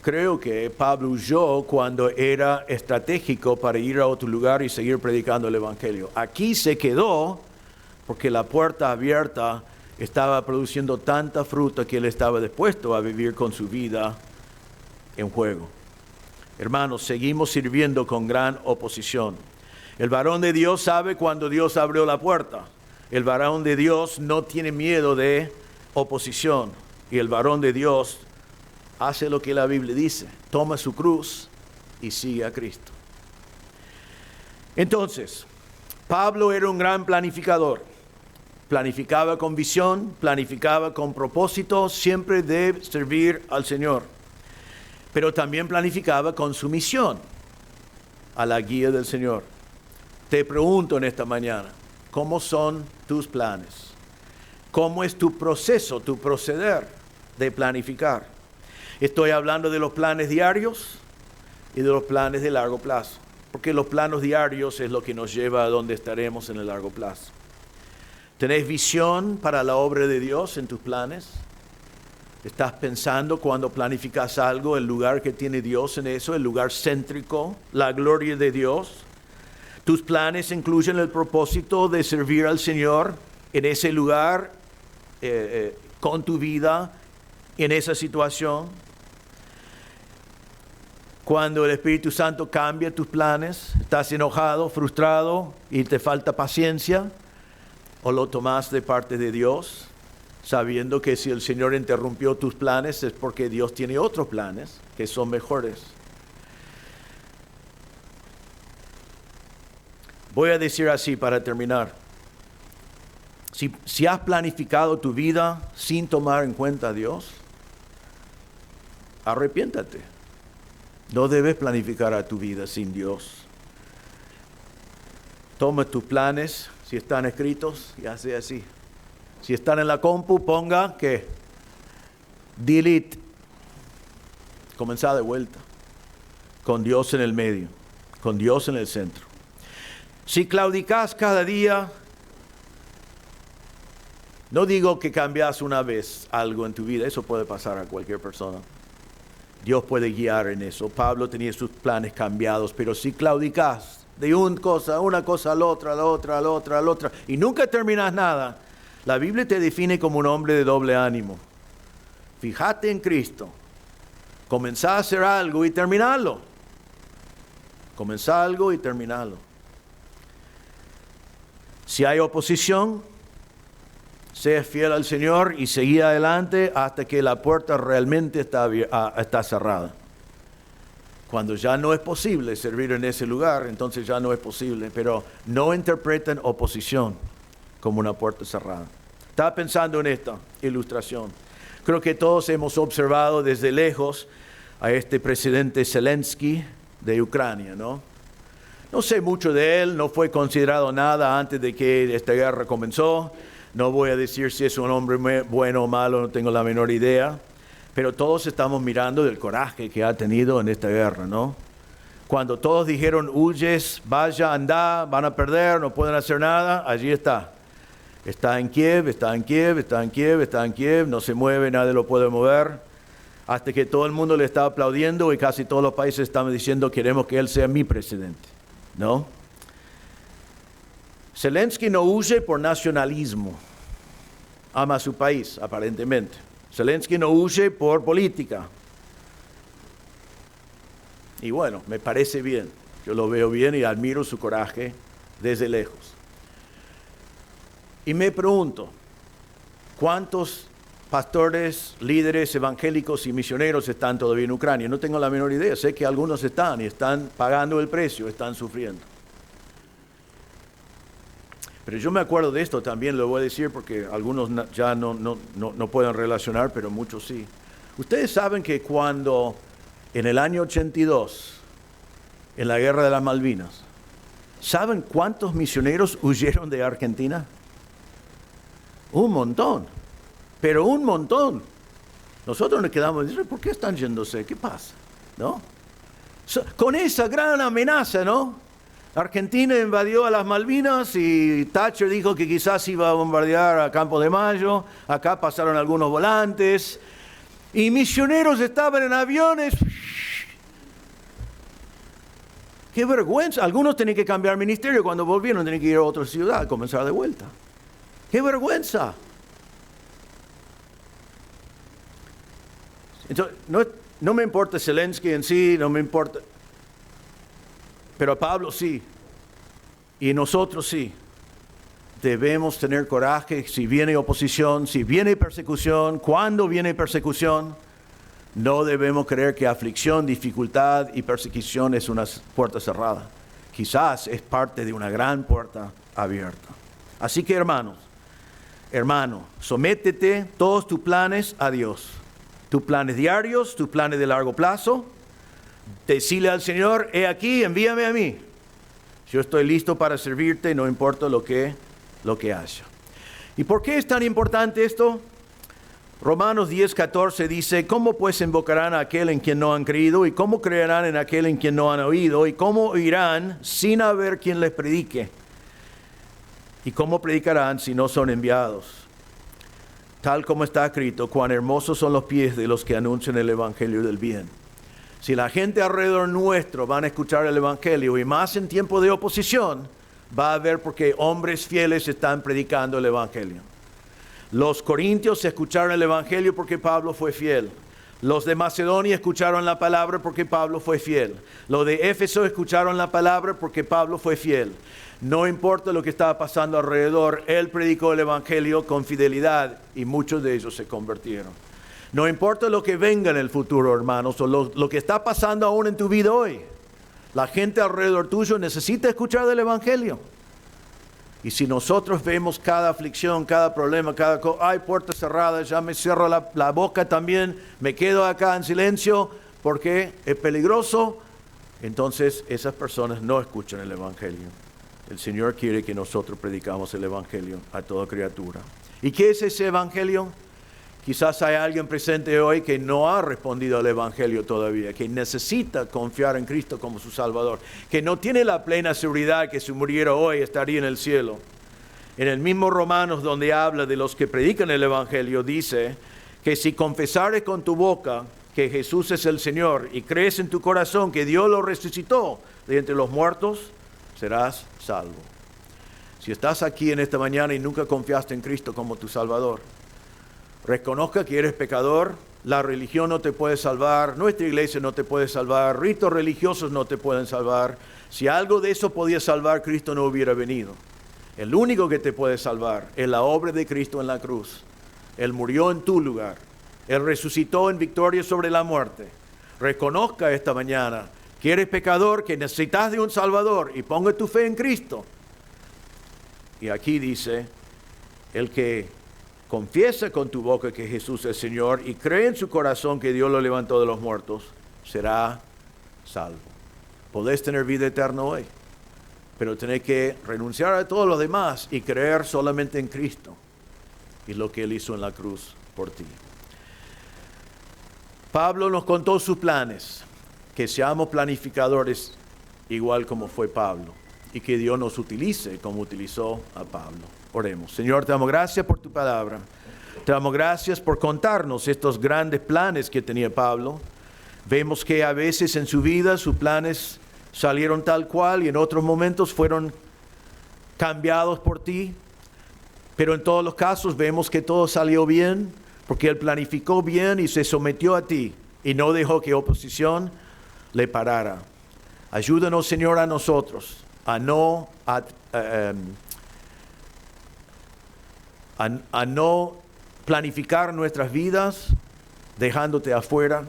creo que Pablo huyó cuando era estratégico para ir a otro lugar y seguir predicando el evangelio. Aquí se quedó porque la puerta abierta estaba produciendo tanta fruta que él estaba dispuesto a vivir con su vida en juego. Hermanos, seguimos sirviendo con gran oposición. El varón de Dios sabe cuando Dios abrió la puerta. El varón de Dios no tiene miedo de oposición. Y el varón de Dios hace lo que la Biblia dice: toma su cruz y sigue a Cristo. Entonces, Pablo era un gran planificador. Planificaba con visión, planificaba con propósito, siempre de servir al Señor. Pero también planificaba con su misión, a la guía del Señor. Te pregunto en esta mañana, ¿cómo son tus planes? ¿Cómo es tu proceso, tu proceder de planificar? Estoy hablando de los planes diarios y de los planes de largo plazo, porque los planos diarios es lo que nos lleva a donde estaremos en el largo plazo. ¿Tenés visión para la obra de Dios en tus planes? ¿Estás pensando cuando planificas algo, el lugar que tiene Dios en eso, el lugar céntrico, la gloria de Dios? ¿Tus planes incluyen el propósito de servir al Señor en ese lugar, con tu vida, en esa situación? Cuando el Espíritu Santo cambia tus planes, ¿estás enojado, frustrado y te falta paciencia? ¿O lo tomás de parte de Dios, sabiendo que si el Señor interrumpió tus planes es porque Dios tiene otros planes que son mejores? Voy a decir así para terminar. Si has planificado tu vida sin tomar en cuenta a Dios, arrepiéntate. No debes planificar a tu vida sin Dios. Toma tus planes, si están escritos, y hace así. Si están en la compu, ponga que delete. Comenzá de vuelta. Con Dios en el medio, con Dios en el centro. Si claudicás cada día, no digo que cambias una vez algo en tu vida, eso puede pasar a cualquier persona. Dios puede guiar en eso. Pablo tenía sus planes cambiados, pero si claudicás de una cosa a la otra, y nunca terminas nada, la Biblia te define como un hombre de doble ánimo. Fíjate en Cristo. Comenzá a hacer algo y terminarlo. Comenzá algo y terminarlo. Si hay oposición, sé fiel al Señor y seguí adelante hasta que la puerta realmente está cerrada. Cuando ya no es posible servir en ese lugar, entonces ya no es posible. Pero no interpreten oposición como una puerta cerrada. Estaba pensando en esta ilustración. Creo que todos hemos observado desde lejos a este presidente Zelensky de Ucrania, ¿no? No sé mucho de él, no fue considerado nada antes de que esta guerra comenzó. No voy a decir si es un hombre bueno o malo, no tengo la menor idea. Pero todos estamos mirando del coraje que ha tenido en esta guerra, ¿no? Cuando todos dijeron, huyes, vaya, anda, van a perder, no pueden hacer nada, allí está. Está en Kiev, no se mueve, nadie lo puede mover. Hasta que todo el mundo le está aplaudiendo y casi todos los países están diciendo, queremos que él sea mi presidente, ¿no? Zelensky no huye por nacionalismo, ama a su país, aparentemente. Zelensky no huye por política. Y bueno, me parece bien. Yo lo veo bien y admiro su coraje desde lejos. Y me pregunto, ¿cuántos pastores, líderes evangélicos y misioneros están todavía en Ucrania? No tengo la menor idea. Sé que algunos están y están pagando el precio, están sufriendo. Pero yo me acuerdo de esto también, lo voy a decir porque algunos ya no pueden relacionar, pero muchos sí. Ustedes saben que cuando en el año 82, en la guerra de las Malvinas, ¿saben cuántos misioneros huyeron de Argentina? Un montón, pero un montón. Nosotros nos quedamos diciendo, ¿por qué están yéndose? ¿Qué pasa? ¿No? Con esa gran amenaza, ¿no? Argentina invadió a las Malvinas y Thatcher dijo que quizás iba a bombardear a Campo de Mayo. Acá pasaron algunos volantes y misioneros estaban en aviones. ¡Qué vergüenza! Algunos tenían que cambiar ministerio cuando volvieron, tenían que ir a otra ciudad, comenzar de vuelta. ¡Qué vergüenza! Entonces, no me importa Zelensky en sí, no me importa. Pero a Pablo sí, y nosotros sí. Debemos tener coraje si viene oposición, si viene persecución, cuando viene persecución. No debemos creer que aflicción, dificultad y persecución es una puerta cerrada. Quizás es parte de una gran puerta abierta. Así que hermanos, hermano, sométete todos tus planes a Dios. Tus planes diarios, tus planes de largo plazo. Decile al Señor, he aquí, envíame a mí. Yo estoy listo para servirte, no importa lo que haya. ¿Y por qué es tan importante esto? Romanos 10:14 dice, ¿cómo pues invocarán a aquel en quien no han creído? ¿Y cómo creerán en aquel en quien no han oído? ¿Y cómo oirán sin haber quien les predique? ¿Y cómo predicarán si no son enviados? Tal como está escrito, cuán hermosos son los pies de los que anuncian el evangelio del bien. Si la gente alrededor nuestro van a escuchar el evangelio, y más en tiempo de oposición, va a ver porque hombres fieles están predicando el evangelio. Los corintios escucharon el evangelio porque Pablo fue fiel. Los de Macedonia escucharon la palabra porque Pablo fue fiel. Los de Éfeso escucharon la palabra porque Pablo fue fiel. No importa lo que estaba pasando alrededor, él predicó el evangelio con fidelidad y muchos de ellos se convirtieron. No importa lo que venga en el futuro, hermanos, o lo que está pasando aún en tu vida hoy. La gente alrededor tuyo necesita escuchar del evangelio. Y si nosotros vemos cada aflicción, cada problema, hay puertas cerradas, ya me cierro la boca también, me quedo acá en silencio porque es peligroso, entonces esas personas no escuchan el evangelio. El Señor quiere que nosotros predicamos el evangelio a toda criatura. ¿Y qué es ese evangelio? Quizás hay alguien presente hoy que no ha respondido al evangelio todavía, que necesita confiar en Cristo como su Salvador, que no tiene la plena seguridad que si muriera hoy estaría en el cielo. En el mismo Romanos, donde habla de los que predican el evangelio, dice que si confesares con tu boca que Jesús es el Señor y crees en tu corazón que Dios lo resucitó de entre los muertos, serás salvo. Si estás aquí en esta mañana y nunca confiaste en Cristo como tu Salvador, reconozca que eres pecador, la religión no te puede salvar, nuestra iglesia no te puede salvar, ritos religiosos no te pueden salvar. Si algo de eso podía salvar, Cristo no hubiera venido. El único que te puede salvar es la obra de Cristo en la cruz. Él murió en tu lugar. Él resucitó en victoria sobre la muerte. Reconozca esta mañana que eres pecador, que necesitas de un Salvador y ponga tu fe en Cristo. Y aquí dice, el que confiesa con tu boca que Jesús es Señor y cree en su corazón que Dios lo levantó de los muertos, será salvo. Podés tener vida eterna hoy, pero tenés que renunciar a todo lo demás y creer solamente en Cristo y lo que Él hizo en la cruz por ti. Pablo nos contó sus planes, que seamos planificadores igual como fue Pablo y que Dios nos utilice como utilizó a Pablo. Oremos. Señor, te damos gracias por tu palabra. Te damos gracias por contarnos estos grandes planes que tenía Pablo. Vemos que a veces en su vida sus planes salieron tal cual y en otros momentos fueron cambiados por ti. Pero en todos los casos vemos que todo salió bien porque Él planificó bien y se sometió a ti y no dejó que oposición le parara. Ayúdanos, Señor, a nosotros a no planificar nuestras vidas dejándote afuera,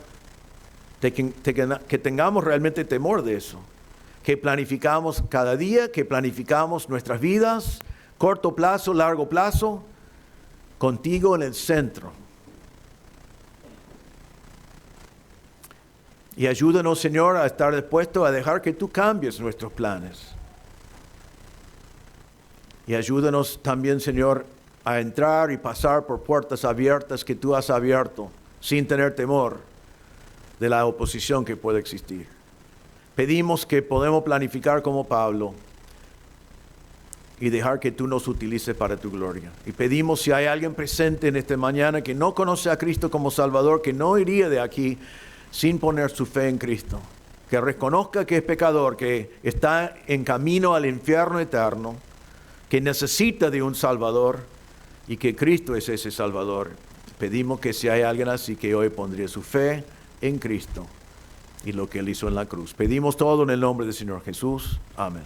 que tengamos realmente temor de eso, que planificamos cada día, que planificamos nuestras vidas, corto plazo, largo plazo, contigo en el centro. Y ayúdanos, Señor, a estar dispuestos a dejar que tú cambies nuestros planes. Y ayúdanos también, Señor, a entrar y pasar por puertas abiertas que tú has abierto sin tener temor de la oposición que puede existir. Pedimos que podamos planificar como Pablo y dejar que tú nos utilices para tu gloria. Y pedimos si hay alguien presente en esta mañana que no conoce a Cristo como Salvador, que no iría de aquí sin poner su fe en Cristo, que reconozca que es pecador, que está en camino al infierno eterno, que necesita de un Salvador y que Cristo es ese Salvador. Pedimos que si hay alguien así, que hoy pondría su fe en Cristo y lo que Él hizo en la cruz. Pedimos todo en el nombre del Señor Jesús. Amén.